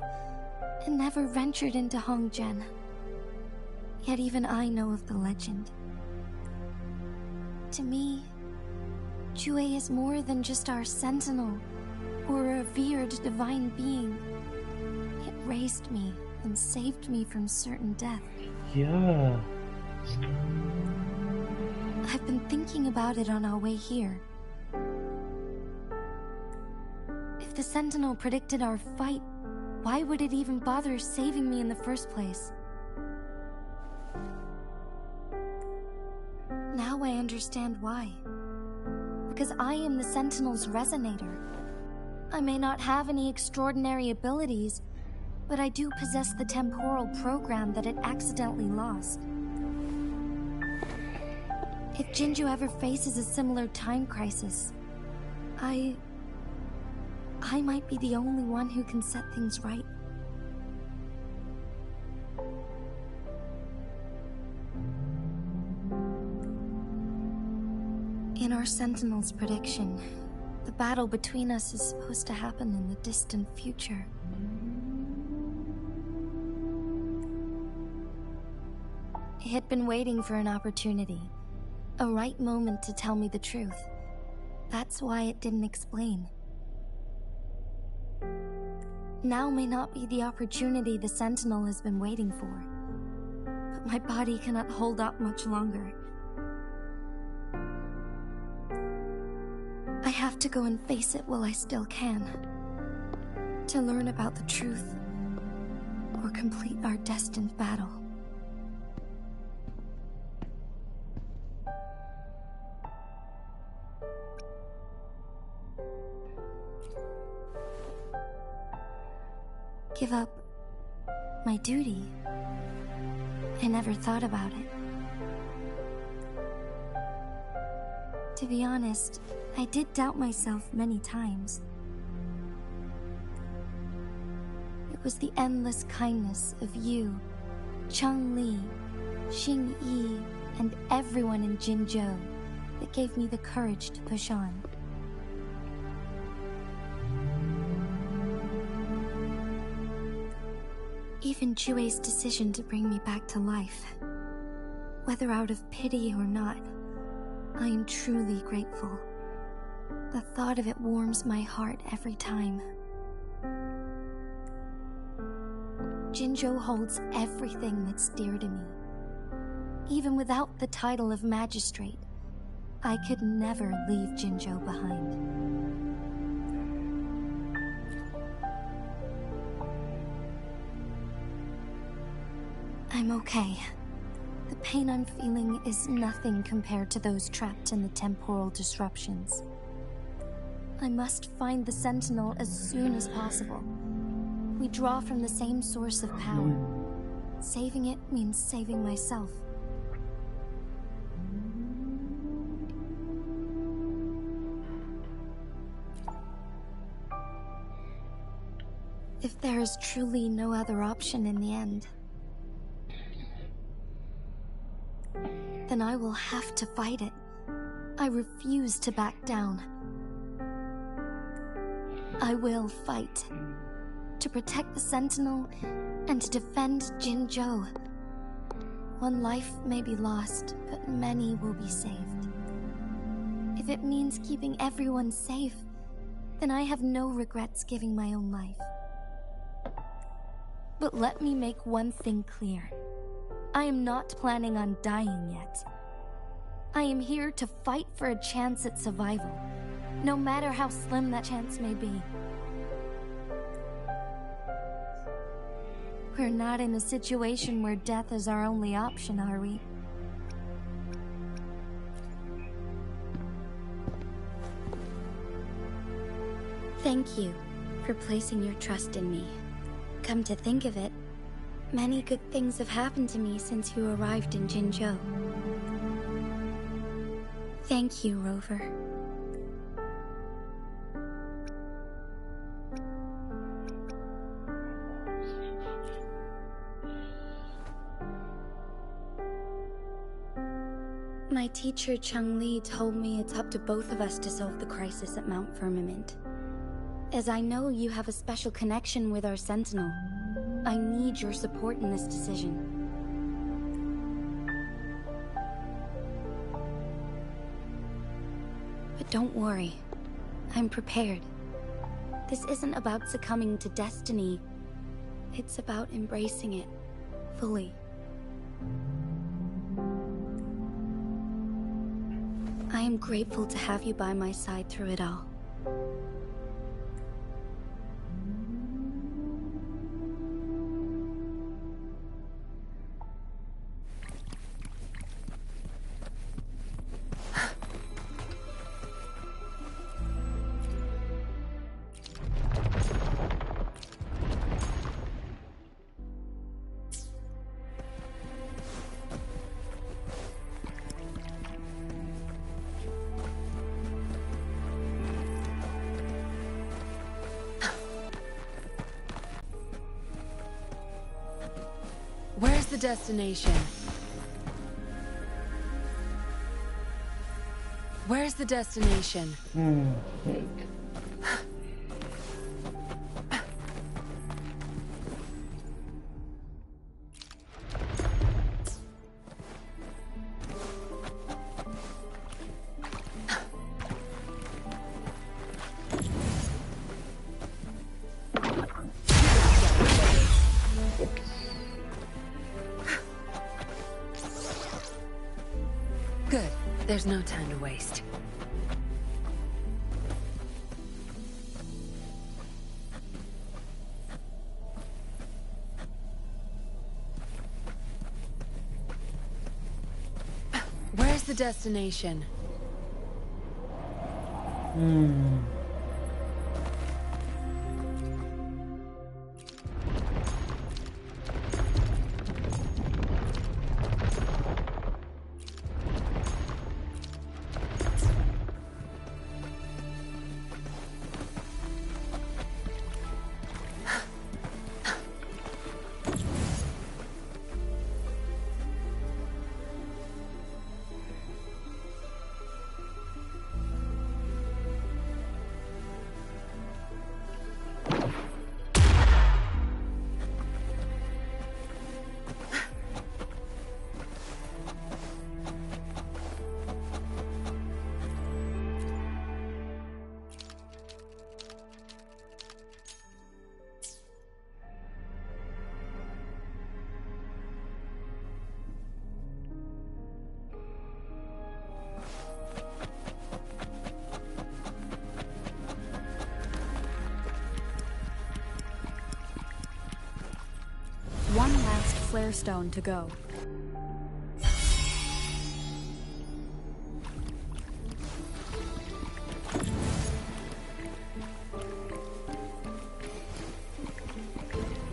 and never ventured into Hongzhen. Yet even I know of the legend. To me, Jue is more than just our sentinel, or a revered divine being. It raised me and saved me from certain death. Yeah. I've been thinking about it on our way here. If the Sentinel predicted our fight, why would it even bother saving me in the first place? Now I understand why. Because I am the Sentinel's resonator. I may not have any extraordinary abilities, but I do possess the temporal program that it accidentally lost. If Jinzhou ever faces a similar time crisis, I might be the only one who can set things right. In our Sentinel's prediction, the battle between us is supposed to happen in the distant future. It had been waiting for an opportunity, a right moment to tell me the truth. That's why it didn't explain. Now may not be the opportunity the Sentinel has been waiting for, but my body cannot hold up much longer. I have to go and face it while I still can, to learn about the truth, or complete our destined battle. Give up my duty? I never thought about it. To be honest, I did doubt myself many times. It was the endless kindness of you, Cheng Li, Xing Yi, and everyone in Jinzhou that gave me the courage to push on. Even Jue's decision to bring me back to life, whether out of pity or not, I am truly grateful. The thought of it warms my heart every time. Jinzhou holds everything that's dear to me. Even without the title of magistrate, I could never leave Jinzhou behind. I'm okay. The pain I'm feeling is nothing compared to those trapped in the temporal disruptions. I must find the Sentinel as soon as possible. We draw from the same source of power. Saving it means saving myself. If there is truly no other option in the end, then I will have to fight it. I refuse to back down. I will fight. To protect the Sentinel and to defend Jinzhou. One life may be lost, but many will be saved. If it means keeping everyone safe, then I have no regrets giving my own life. But let me make one thing clear. I am not planning on dying yet. I am here to fight for a chance at survival, no matter how slim that chance may be. We're not in a situation where death is our only option, are we? Thank you for placing your trust in me. Come to think of it, many good things have happened to me since you arrived in Jinzhou. Thank you, Rover. My teacher Cheng-Li told me it's up to both of us to solve the crisis at Mount Firmament. As I know you have a special connection with our Sentinel, I need your support in this decision. But don't worry, I'm prepared. This isn't about succumbing to destiny. It's about embracing it fully. I am grateful to have you by my side through it all. Where's the destination? Where's the destination? Good. There's no time to waste. Where's the destination? One last flare stone to go.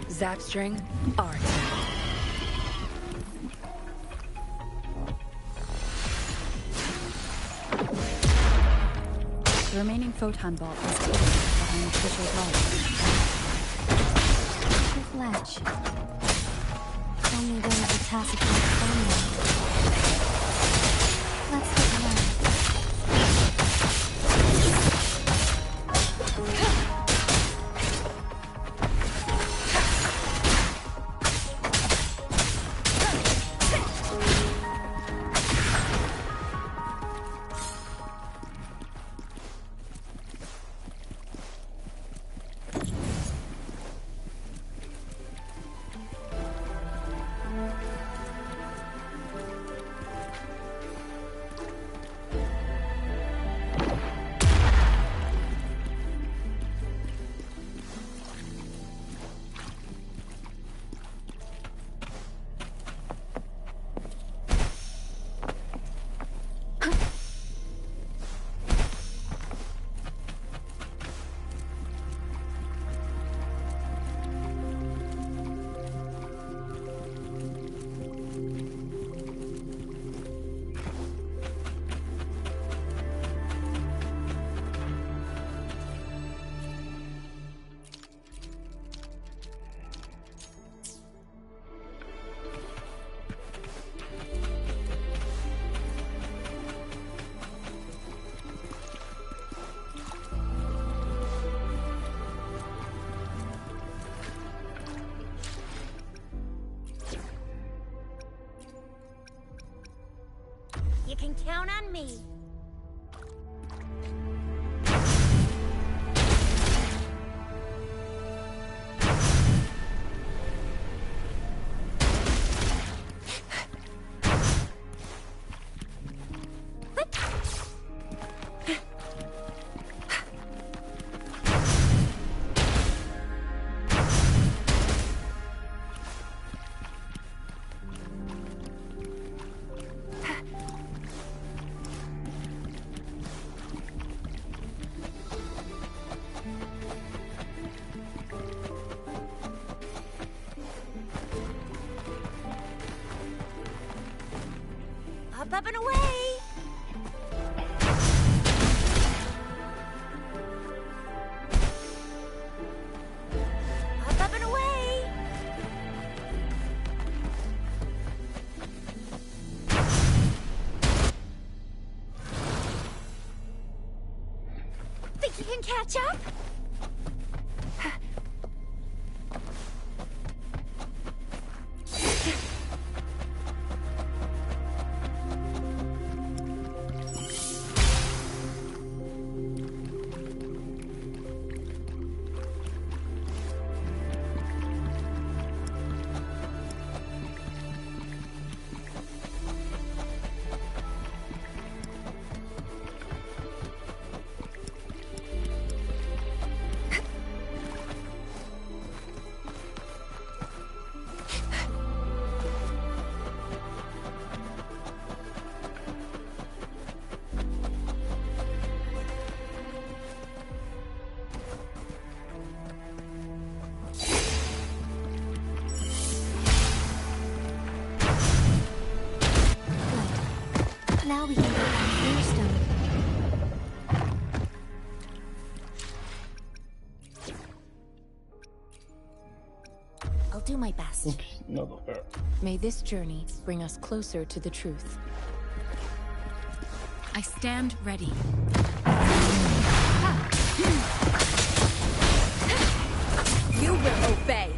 Zapstring, art. The remaining photon vault is hidden behind official vault. The ledge. Tell me there is a tacit formula. Let's take a look. You can count on me. Up and away! Up and away! Think you can catch up? Now we can go back Stone. I'll do my best. Oops, not fair. May this journey bring us closer to the truth. I stand ready. You will obey.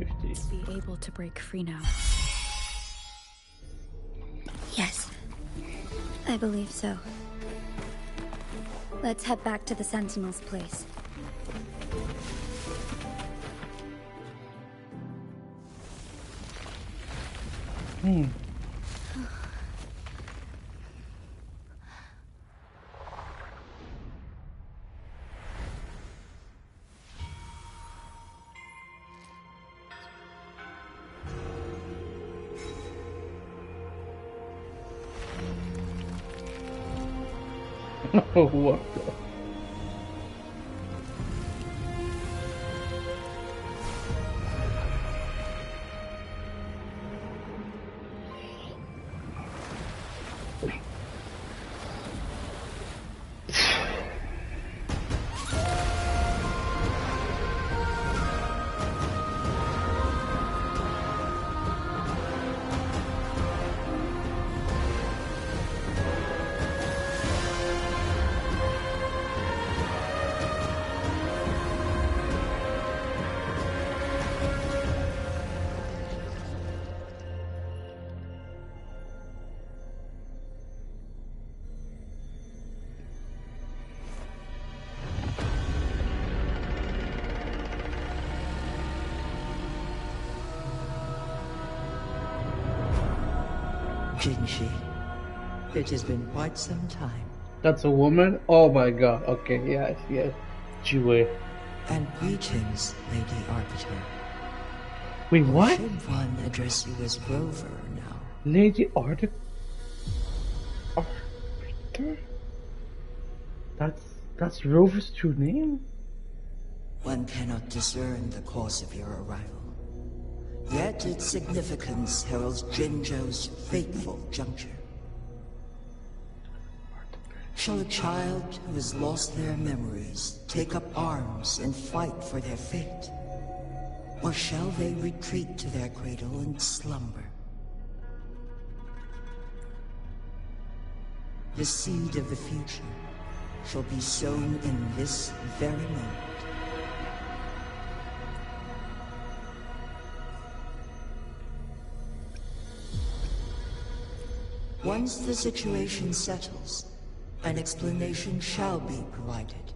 50. Be able to break free now. Yes, I believe so. Let's head back to the Sentinel's place. What the? Jinshi, it has been quite some time. That's a woman? Oh my god. Okay, yes, yes. Jue. And greetings, Lady Arbiter. Wait, Or what? should one address you as Rover now? Lady Arbiter? Arbiter? That's Rover's true name? One cannot discern the cause of your arrival. Yet its significance heralds Jinzhou's fateful juncture. Shall a child who has lost their memories take up arms and fight for their fate? Or shall they retreat to their cradle and slumber? The seed of the future shall be sown in this very moment. Once the situation settles, an explanation shall be provided.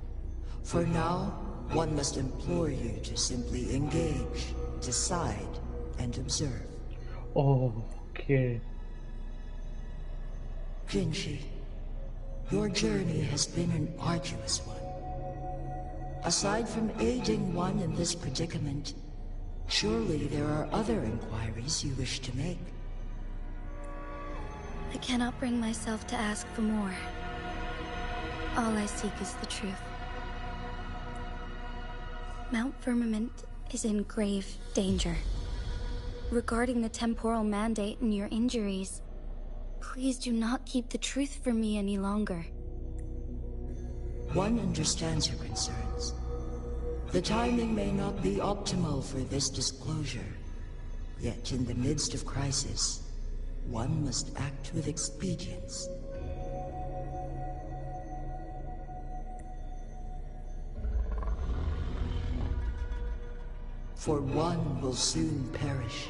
For now, one must implore you to simply engage, decide, and observe. Okay. Jinshi, your journey has been an arduous one. Aside from aiding one in this predicament, surely there are other inquiries you wish to make. I cannot bring myself to ask for more. All I seek is the truth. Mount Firmament is in grave danger. Regarding the temporal mandate and your injuries, please do not keep the truth from me any longer. One understands your concerns. The timing may not be optimal for this disclosure. Yet in the midst of crisis, one must act with expedience. For one will soon perish.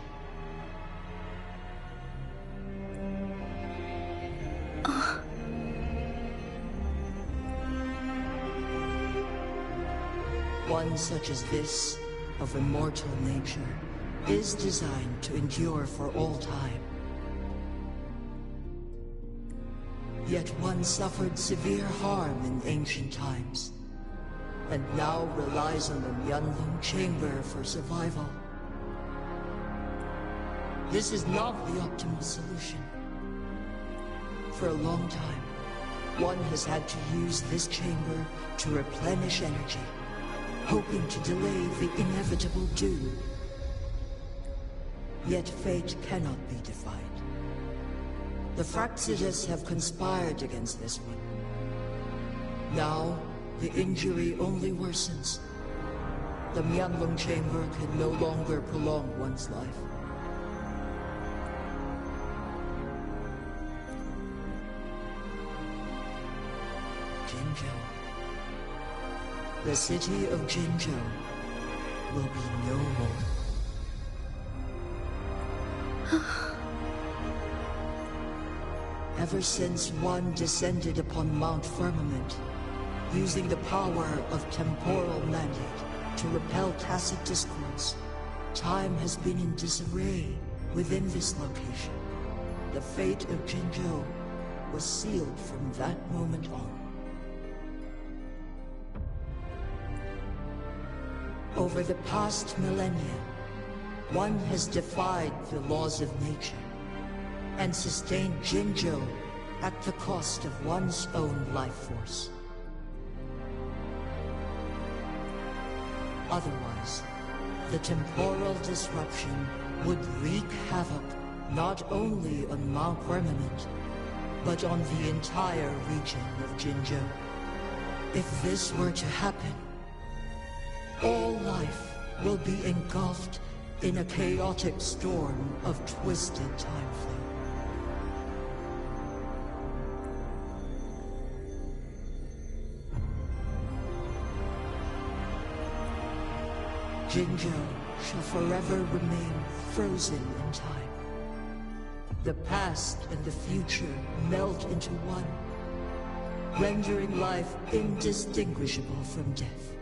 One such as this, of immortal nature, is designed to endure for all time. Yet one suffered severe harm in ancient times, and now relies on the Myanlong Chamber for survival. This is not the optimal solution. For a long time, one has had to use this chamber to replenish energy, hoping to delay the inevitable doom. Yet fate cannot be defied. The Fraxidas have conspired against this one. Now, the injury only worsens. The Myanlong Chamber can no longer prolong one's life. Jinzhou. The city of Jinzhou will be no more. Ever since one descended upon Mount Firmament, using the power of temporal mandate to repel tacit discords, time has been in disarray within this location. The fate of Jinzhou was sealed from that moment on. Over the past millennia, one has defied the laws of nature and sustained Jinzhou at the cost of one's own life force. Otherwise, the temporal disruption would wreak havoc not only on Mount Firmament, but on the entire region of Jinzhou. If this were to happen, all life will be engulfed in a chaotic storm of twisted time flow. Jinzhou shall forever remain frozen in time. The past and the future melt into one, rendering life indistinguishable from death.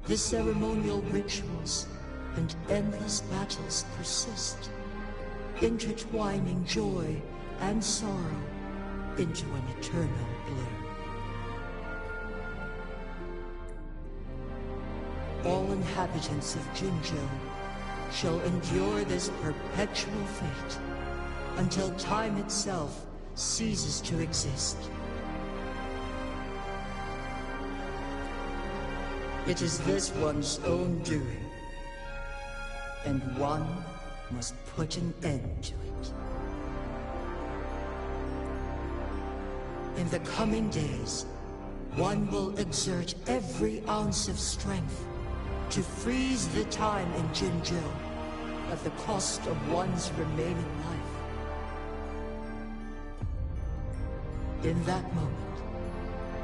The ceremonial rituals and endless battles persist, intertwining joy and sorrow into an eternal blur. All inhabitants of Jinzhou shall endure this perpetual fate until time itself ceases to exist. It is this one's own doing, and one must put an end to it. In the coming days, one will exert every ounce of strength to freeze the time in Jinzhou at the cost of one's remaining life. In that moment,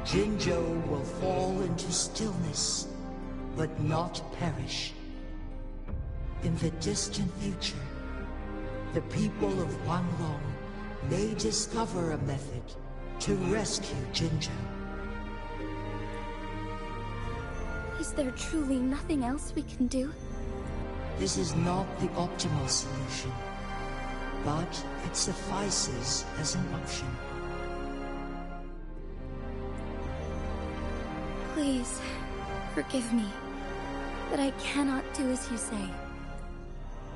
Jinzhou will fall into stillness, but not perish. In the distant future, the people of Wanlong may discover a method to rescue Jinzhou. Is there truly nothing else we can do? This is not the optimal solution, but it suffices as an option. Please, forgive me, but I cannot do as you say.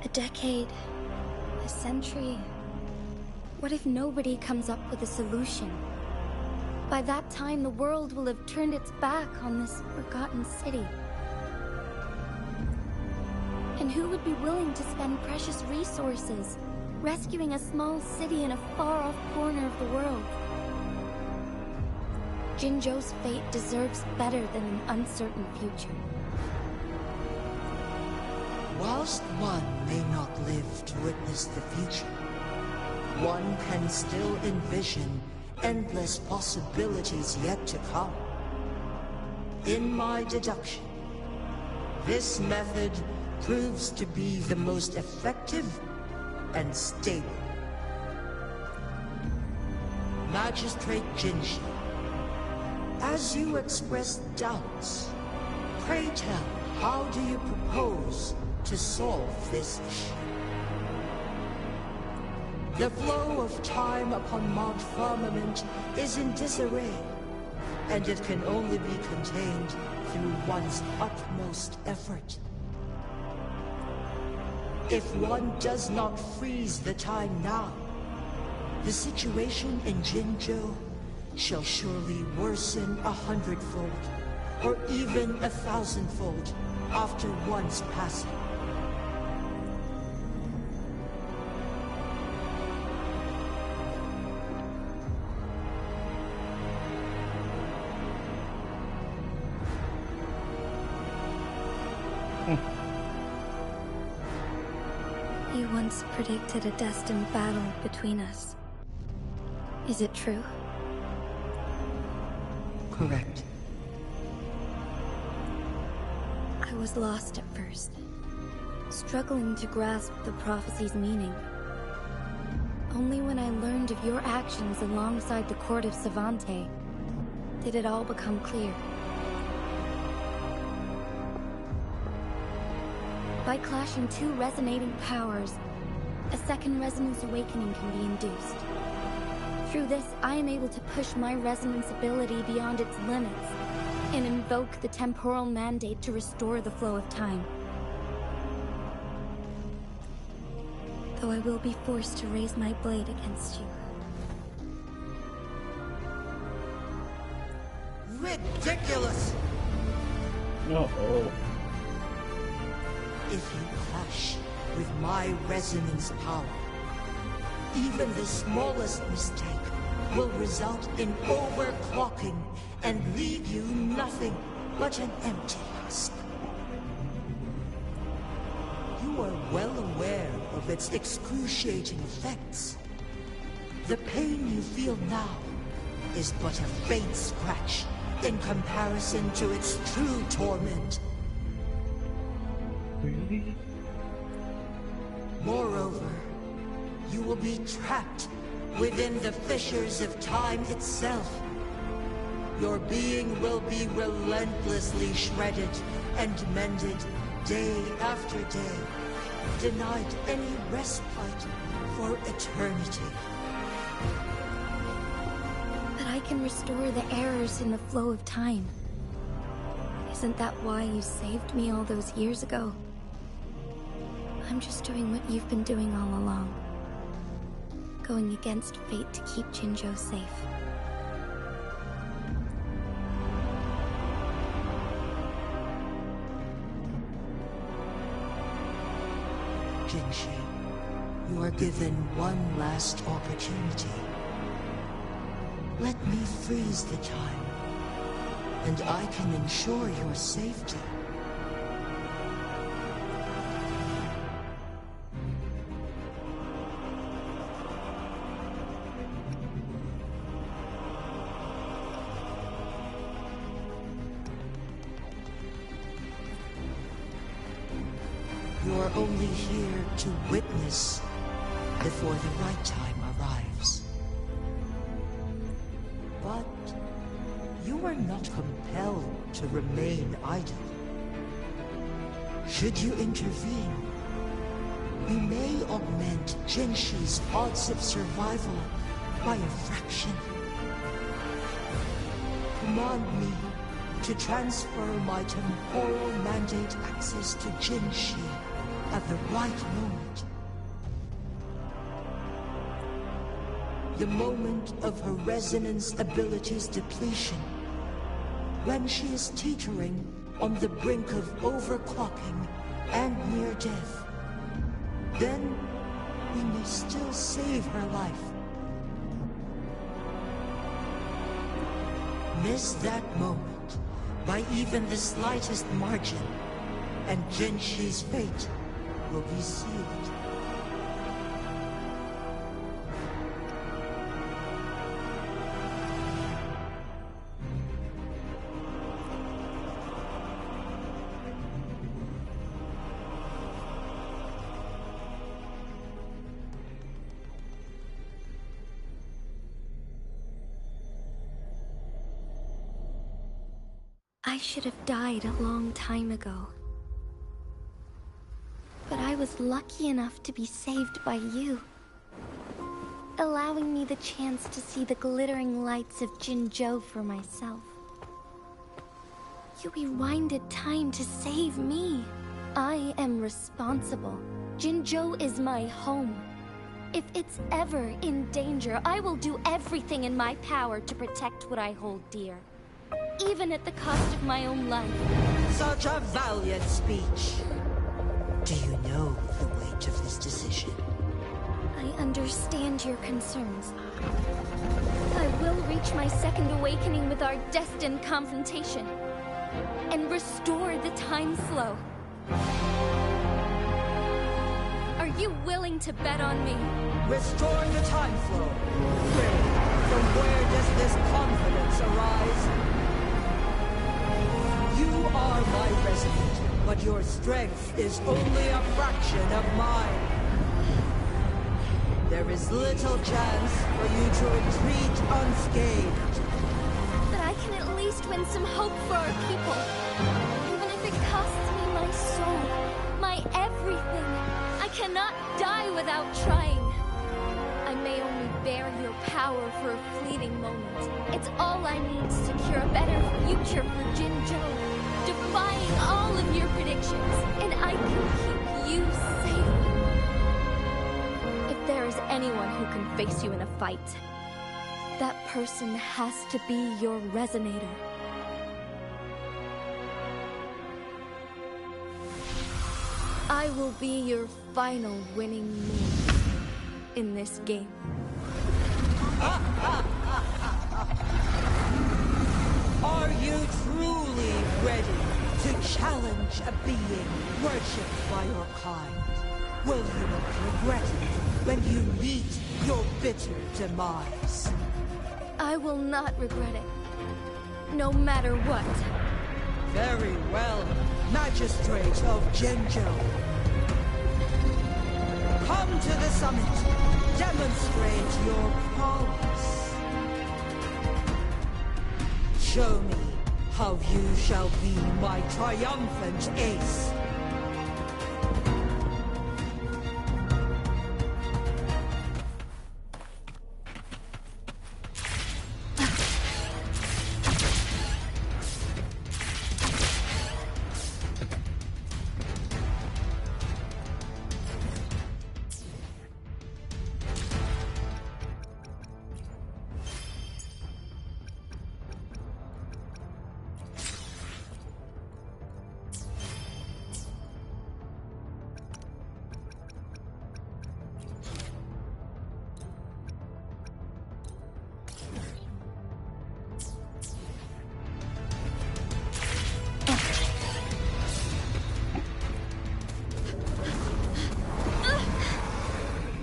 A decade, a century. What if nobody comes up with a solution? By that time, the world will have turned its back on this forgotten city. And who would be willing to spend precious resources rescuing a small city in a far-off corner of the world? Jinzhou's fate deserves better than an uncertain future. Whilst one may not live to witness the future, one can still envision endless possibilities yet to come. In my deduction, this method proves to be the most effective and stable. Magistrate Jinshi, as you express doubts, pray tell, how do you propose to solve this issue? The flow of time upon Mount Firmament is in disarray, and it can only be contained through one's utmost effort. If one does not freeze the time now, the situation in Jinzhou shall surely worsen 100-fold, or even 1,000-fold after one's passing. You once predicted a destined battle between us. Is it true? Correct. I was lost at first, struggling to grasp the prophecy's meaning. Only when I learned of your actions alongside the court of Savante did it all become clear. By clashing two resonating powers, a second resonance awakening can be induced. Through this, I am able to push my resonance ability beyond its limits and invoke the temporal mandate to restore the flow of time. Though I will be forced to raise my blade against you. Ridiculous! Uh-oh. If you clash with my resonance power, even the smallest mistake will result in overclocking and leave you nothing but an empty husk. You are well aware of its excruciating effects. The pain you feel now is but a faint scratch in comparison to its true torment. Really? Moreover, you will be trapped within the fissures of time itself. Your being will be relentlessly shredded and mended day after day, denied any respite for eternity. But I can restore the errors in the flow of time. Isn't that why you saved me all those years ago? I'm just doing what you've been doing all along. Going against fate to keep Jinzhou safe. Jinshi, you are given one last opportunity. Let me freeze the time, and I can ensure your safety. You're only here to witness before the right time arrives. But you are not compelled to remain idle. Should you intervene, you may augment Jinshi's odds of survival by a fraction. Command me to transfer my temporal mandate access to Jinshi at the right moment. The moment of her resonance ability's depletion, when she is teetering on the brink of overclocking and near death. Then we may still save her life. Miss that moment by even the slightest margin, and Jinshi's fate will be sealed. I should have died a long time ago. But I was lucky enough to be saved by you, allowing me the chance to see the glittering lights of Jinzhou for myself. You rewinded time to save me. I am responsible. Jinzhou is my home. If it's ever in danger, I will do everything in my power to protect what I hold dear. Even at the cost of my own life. Such a valiant speech. Do you know the weight of this decision? I understand your concerns. I will reach my second awakening with our destined confrontation. And restore the time flow. Are you willing to bet on me? Restore the time flow. From where does this confidence arise? You are my resident, but your strength is only a fraction of mine. There is little chance for you to retreat unscathed. But I can at least win some hope for our people. Even if it costs me my soul, my everything. I cannot die without trying. I may only bear your power for a fleeting moment. It's all I need to secure a better future for Jinzhou, defying all of your predictions, and I can keep you safe. If there is anyone who can face you in a fight, that person has to be your resonator. I will be your final winning move in this game. Are you truly ready to challenge a being worshipped by your kind? Will you not regret it when you meet your bitter demise? I will not regret it, no matter what. Very well, Magistrate of Jinzhou. Come to the summit. Demonstrate your prowess. Show me how you shall be my triumphant ace.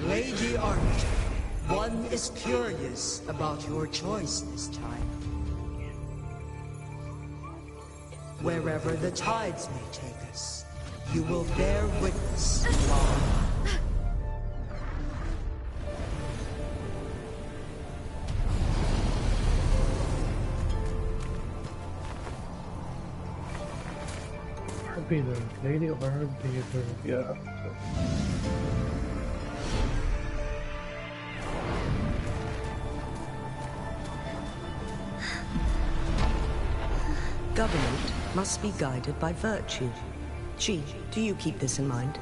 Lady Art, one is curious about your choice this time. Wherever the tides may take us, you will bear witness to our... Arbiter, Lady Arbiter, yeah. Government must be guided by virtue. Chi, do you keep this in mind?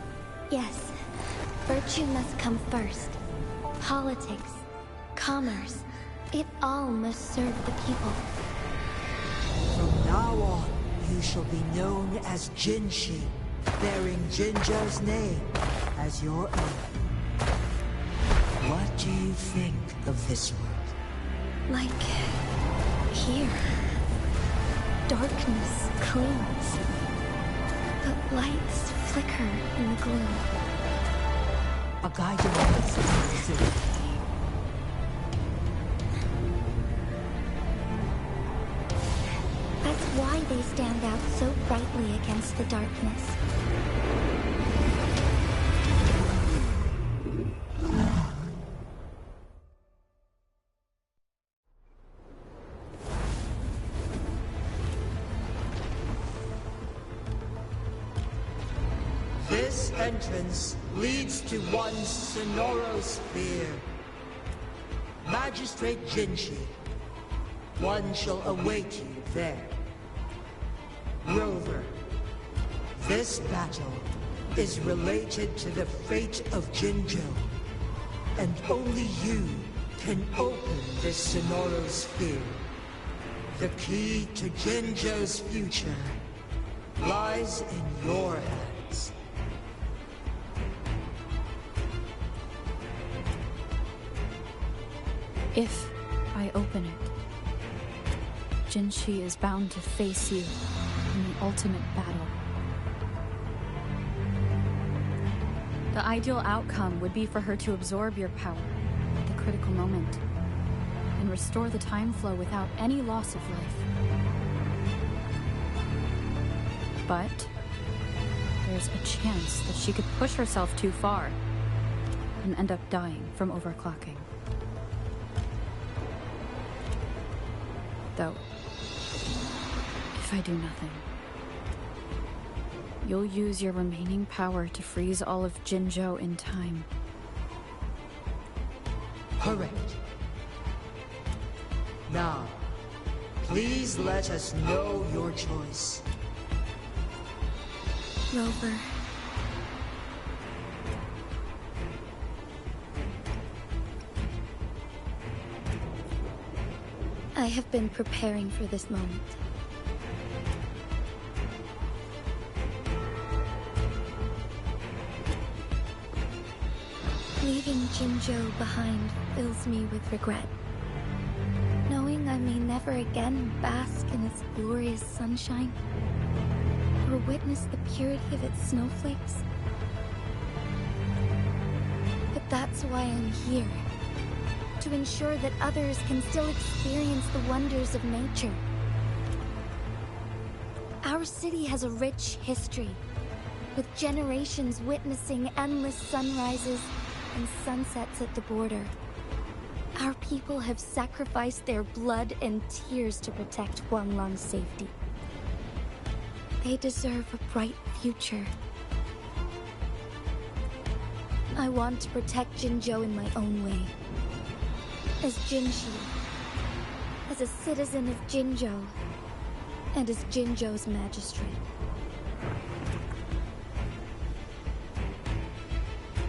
Yes, virtue must come first. Politics, commerce, it all must serve the people. From now on, you shall be known as Jinshi, bearing Jinzhou's name as your own. What do you think of this world? Like... here. Darkness clings, but lights flicker in the gloom. A guiding light. That's why they stand out so brightly against the darkness. This entrance leads to one Sonoro sphere. Magistrate Jinshi, one shall await you there. Rover, this battle is related to the fate of Jinzhou, and only you can open this Sonoro sphere. The key to Jinzhou's future lies in your hands. If I open it, Jinshi is bound to face you in the ultimate battle. The ideal outcome would be for her to absorb your power at the critical moment and restore the time flow without any loss of life. But there's a chance that she could push herself too far and end up dying from overclocking. Though, if I do nothing, you'll use your remaining power to freeze all of Jinzhou in time. Correct. Now, please let us know your choice. Rover. I have been preparing for this moment. Leaving Jinzhou behind fills me with regret. Knowing I may never again bask in its glorious sunshine, or witness the purity of its snowflakes. But that's why I'm here. To ensure that others can still experience the wonders of nature. Our city has a rich history, with generations witnessing endless sunrises and sunsets at the border. Our people have sacrificed their blood and tears to protect Guanglong's safety. They deserve a bright future. I want to protect Jinzhou in my own way. As Jinshi, as a citizen of Jinzhou, and as Jinzhou's magistrate.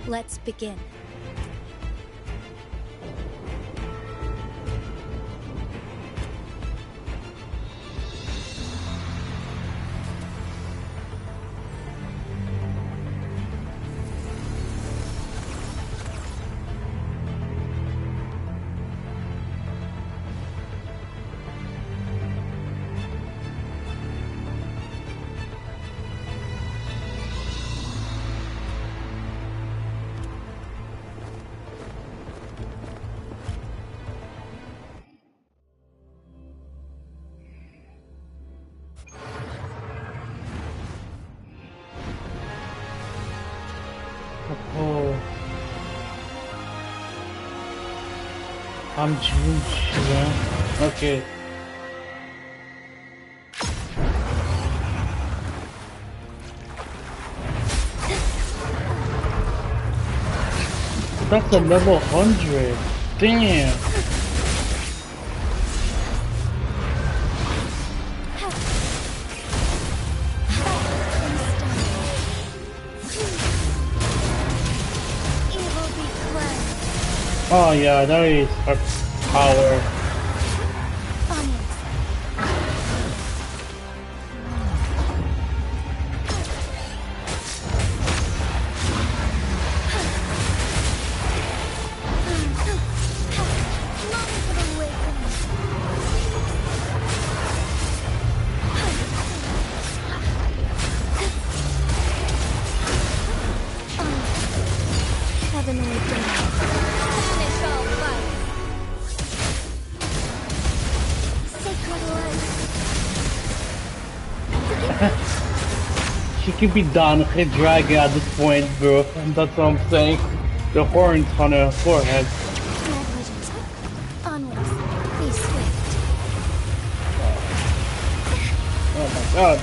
Let's begin. Oh, I'm Jinzhou. Okay. That's a level 100. Damn. Oh yeah, that is her power. She could be done with her dragon at this point, bro. That's what I'm saying. The horns on her forehead. Onwards, be swift. Oh my god.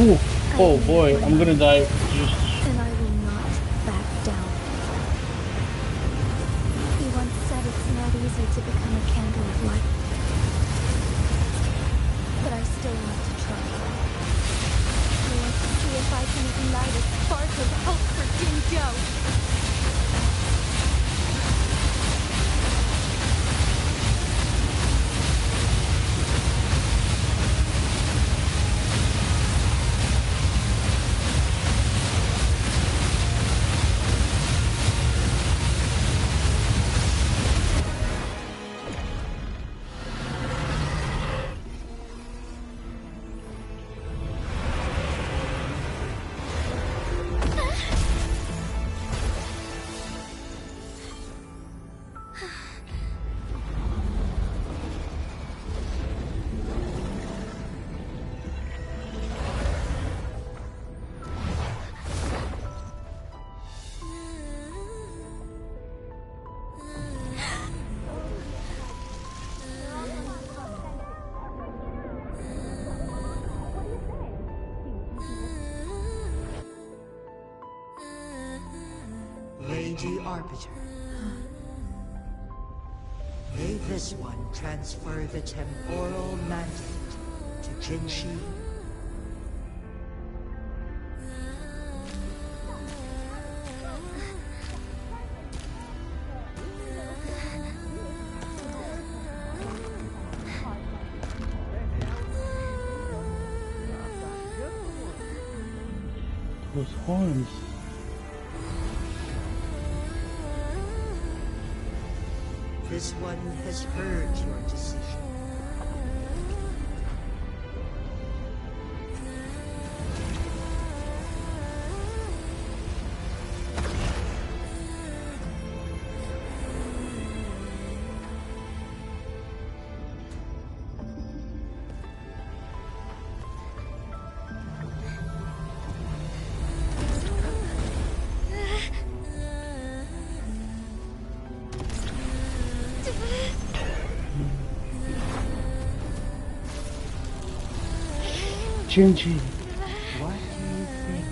Ooh. Oh boy, I'm gonna die. And I will not back down. He once said it's not easy to become a candle of light. But I still want to try. I want to see if I can ignite a spark of hope for Jinzhou. Lady Arbiter. May this one transfer the temporal mandate to Jinshi. Those horns. This one has heard your decision. Jinji. What do you think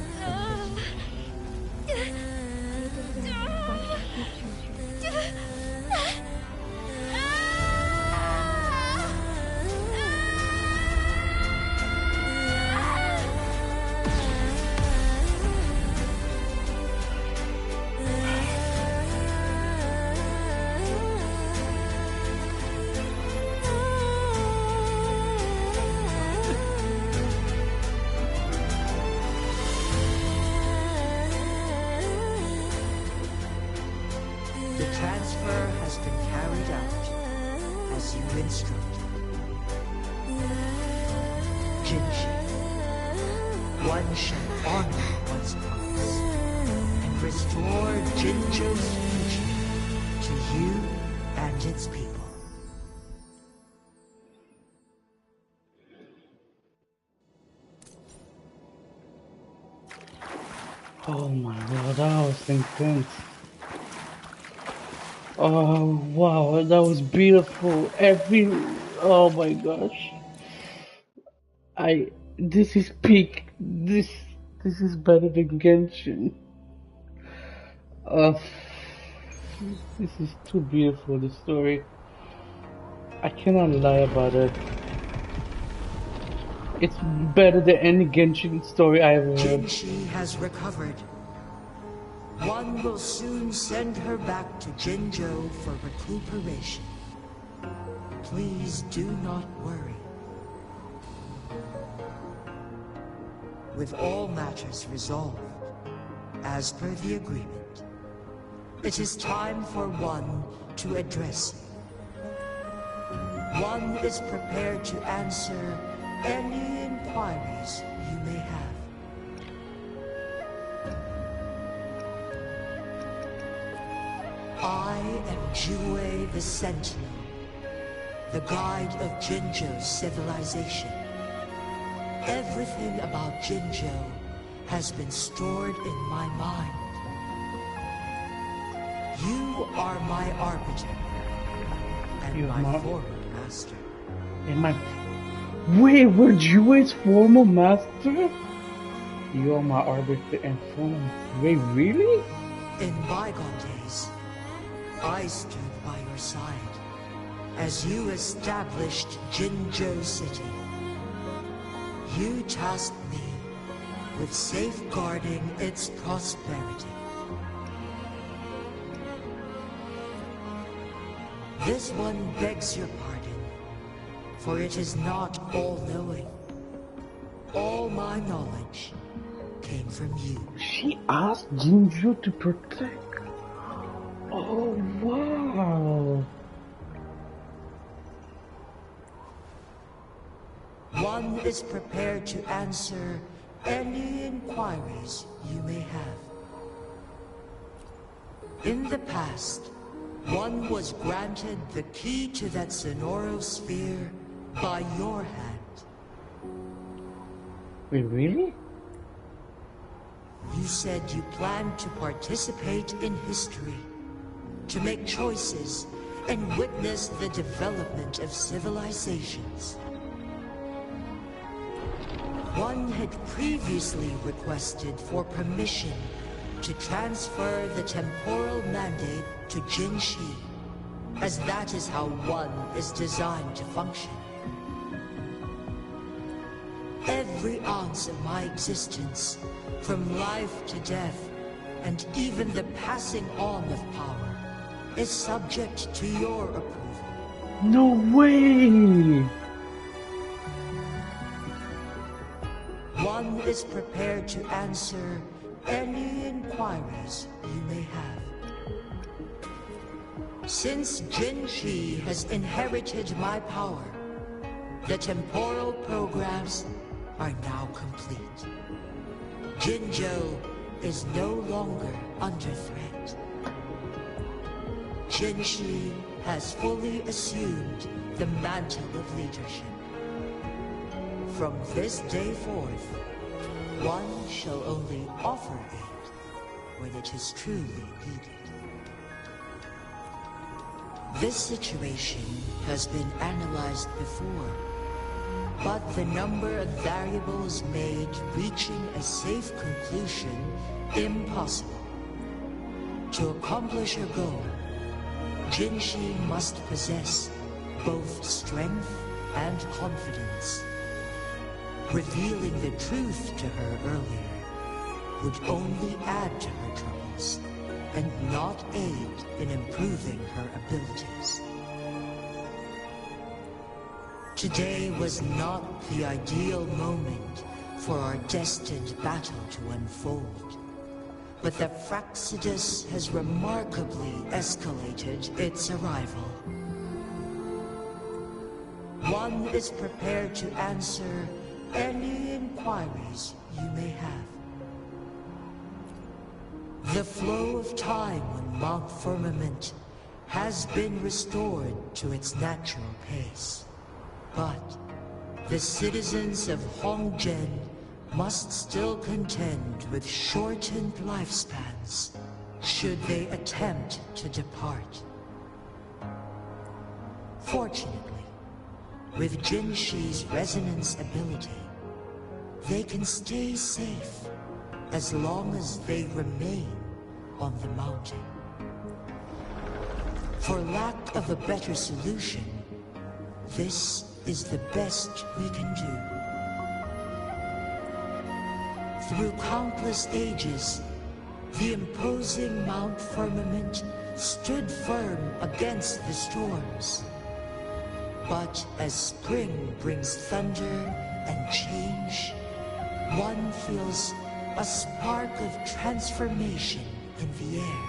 The transfer has been carried out as you instructed. Jinshi, one shall honor one's promise and restore Jinzhou's future to you and its people. Oh my god, that was intense. Oh wow, that was beautiful. Oh my gosh. This is peak. This is better than Genshin. Uh, this is too beautiful, the story. I cannot lie about it. It's better than any Genshin story I ever heard. Jinshi has recovered. One will soon send her back to Jinzhou for recuperation. Please do not worry. With all matters resolved, as per the agreement, it is time for one to address you. One is prepared to answer any inquiries you may have. I am Jue the Sentinel, the guide of Jinzhou's civilization. Everything about Jinzhou has been stored in my mind. You are my arbiter, and my former master. Wait, were Jue's former master? You're my arbiter and friend. Wait, really? In bygone days, I stood by your side as you established Jinzhou City. You tasked me with safeguarding its prosperity. This one begs your pardon, for it is not all-knowing. All my knowledge came from you. She asked Jinju to protect. Oh, wow. One is prepared to answer any inquiries you may have. In the past, one was granted the key to that Sonoro sphere by your hand. Wait, really? You said you planned to participate in history, to make choices, and witness the development of civilizations. One had previously requested for permission to transfer the temporal mandate to Jinshi, as that is how one is designed to function. Every ounce of my existence, from life to death, and even the passing on of power, is subject to your approval. No way! One is prepared to answer any inquiries you may have. Since Jinshi has inherited my power, the temporal programs are now complete. Jinzhou is no longer under threat. Jinshi has fully assumed the mantle of leadership. From this day forth, one shall only offer aid when it is truly needed. This situation has been analyzed before, but the number of variables made reaching a safe conclusion impossible. To accomplish her goal, Jinshi must possess both strength and confidence. Revealing the truth to her earlier would only add to her troubles and not aid in improving her abilities. Today was not the ideal moment for our destined battle to unfold, but the Fraxidus has remarkably escalated its arrival. One is prepared to answer any inquiries you may have. The flow of time on Mount Firmament has been restored to its natural pace. But the citizens of Hongzhen must still contend with shortened lifespans should they attempt to depart. Fortunately, with Jinshi's resonance ability, they can stay safe as long as they remain on the mountain. For lack of a better solution, this is the best we can do. Through countless ages, the imposing Mount Firmament stood firm against the storms. But as spring brings thunder and change, one feels a spark of transformation in the air.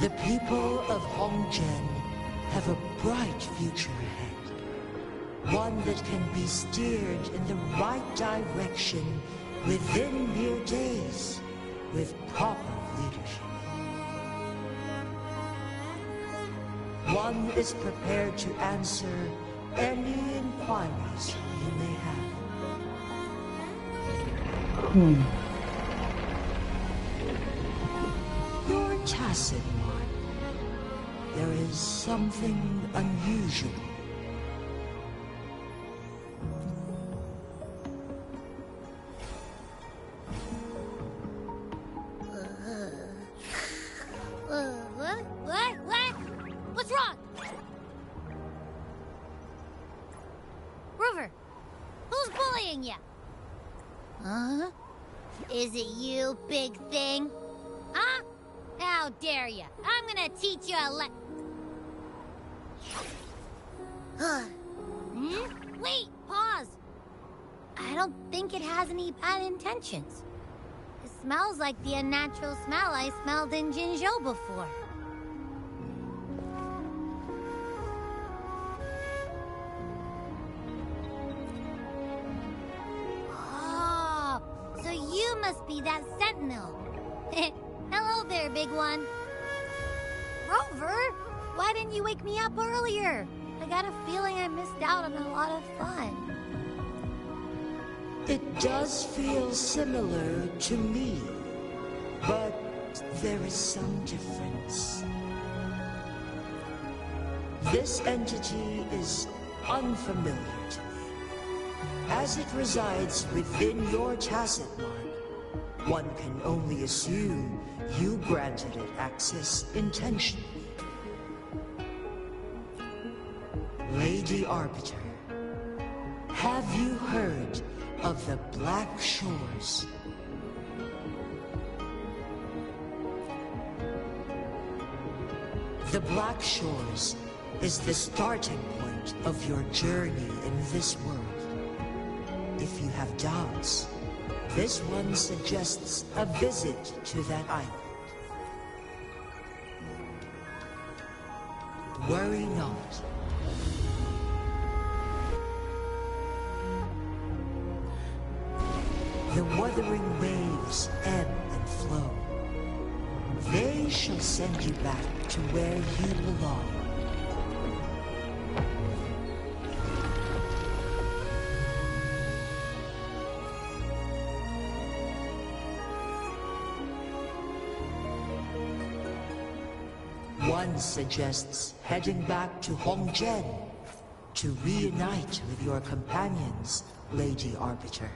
The people of Hongzhen have a bright future ahead. One that can be steered in the right direction within mere days with proper leadership. One is prepared to answer any inquiries you may have. You're tacit, Mark. There is something unusual. following you. Huh? Is it you, big thing? Huh? How dare you? I'm gonna teach you a Wait, pause. I don't think it has any bad intentions. It smells like the unnatural smell I smelled in Jinzhou before. Oh, so you must be that sentinel. Hello there, big one. Rover, why didn't you wake me up earlier? I got a feeling I missed out on a lot of fun. It does feel similar to me, but there is some difference. This entity is unfamiliar to me. As it resides within your tacit mark, one can only assume you granted it access intentionally. Lady Arbiter, have you heard of the Black Shores? The Black Shores is the starting point of your journey in this world. If you have doubts, this one suggests a visit to that island. Worry not. The wuthering waves ebb and flow. They shall send you back to where you belong. One suggests heading back to Hongzhen to reunite with your companions, Lady Arbiter.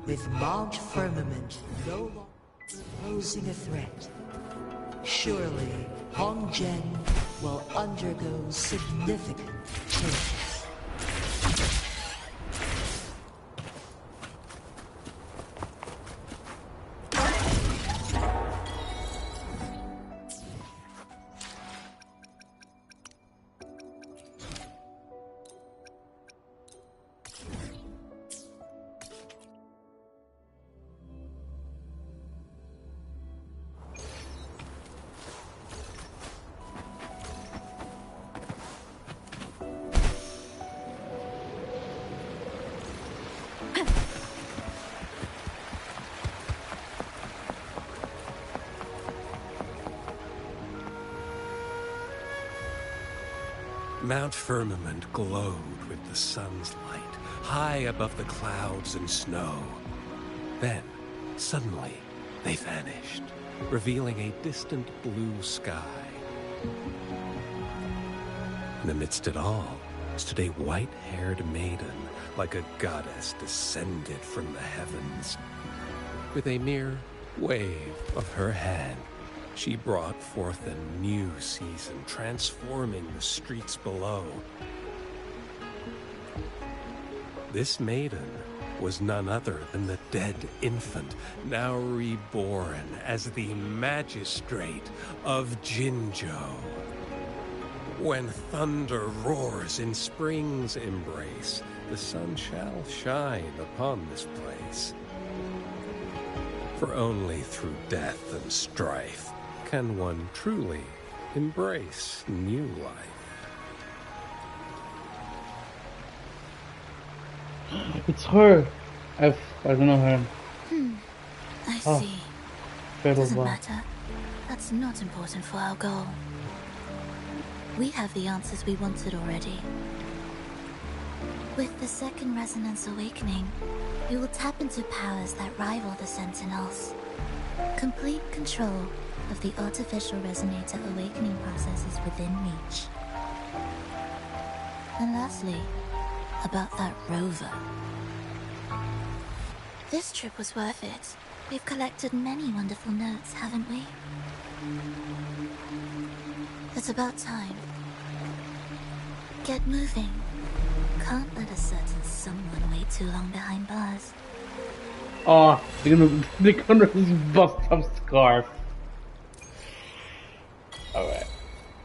With Mount Firmament no longer posing a threat, surely Hongzhen will undergo significant changes. Mount Firmament glowed with the sun's light, high above the clouds and snow. Then, suddenly, they vanished, revealing a distant blue sky. And amidst it all stood a white-haired maiden, like a goddess descended from the heavens. With a mere wave of her hand, she brought forth a new season, transforming the streets below. This maiden was none other than the dead infant, now reborn as the magistrate of Jinzhou. When thunder roars in spring's embrace, the sun shall shine upon this place. For only through death and strife can one truly embrace new life. It's her. I don't know her. I see. Pero Doesn't wow. matter. That's not important for our goal. We have the answers we wanted already. With the second resonance awakening, we will tap into powers that rival the Sentinels. Complete control of the artificial resonator awakening process is within reach. And lastly, about that rover. This trip was worth it. We've collected many wonderful notes, haven't we? It's about time. Get moving. Can't let a certain someone wait too long behind bars. Oh, they're gonna just bust up Scarf. Alright.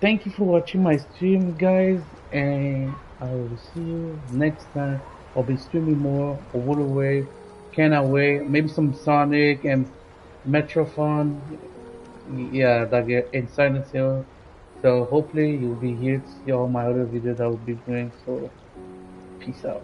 Thank you for watching my stream, guys, and I will see you next time. I'll be streaming more of Wuthering, Cannot Wait, maybe some Sonic and Metrophone. Yeah, like in Silent Hill. So hopefully you'll be here to see all my other videos I will be doing. So peace out.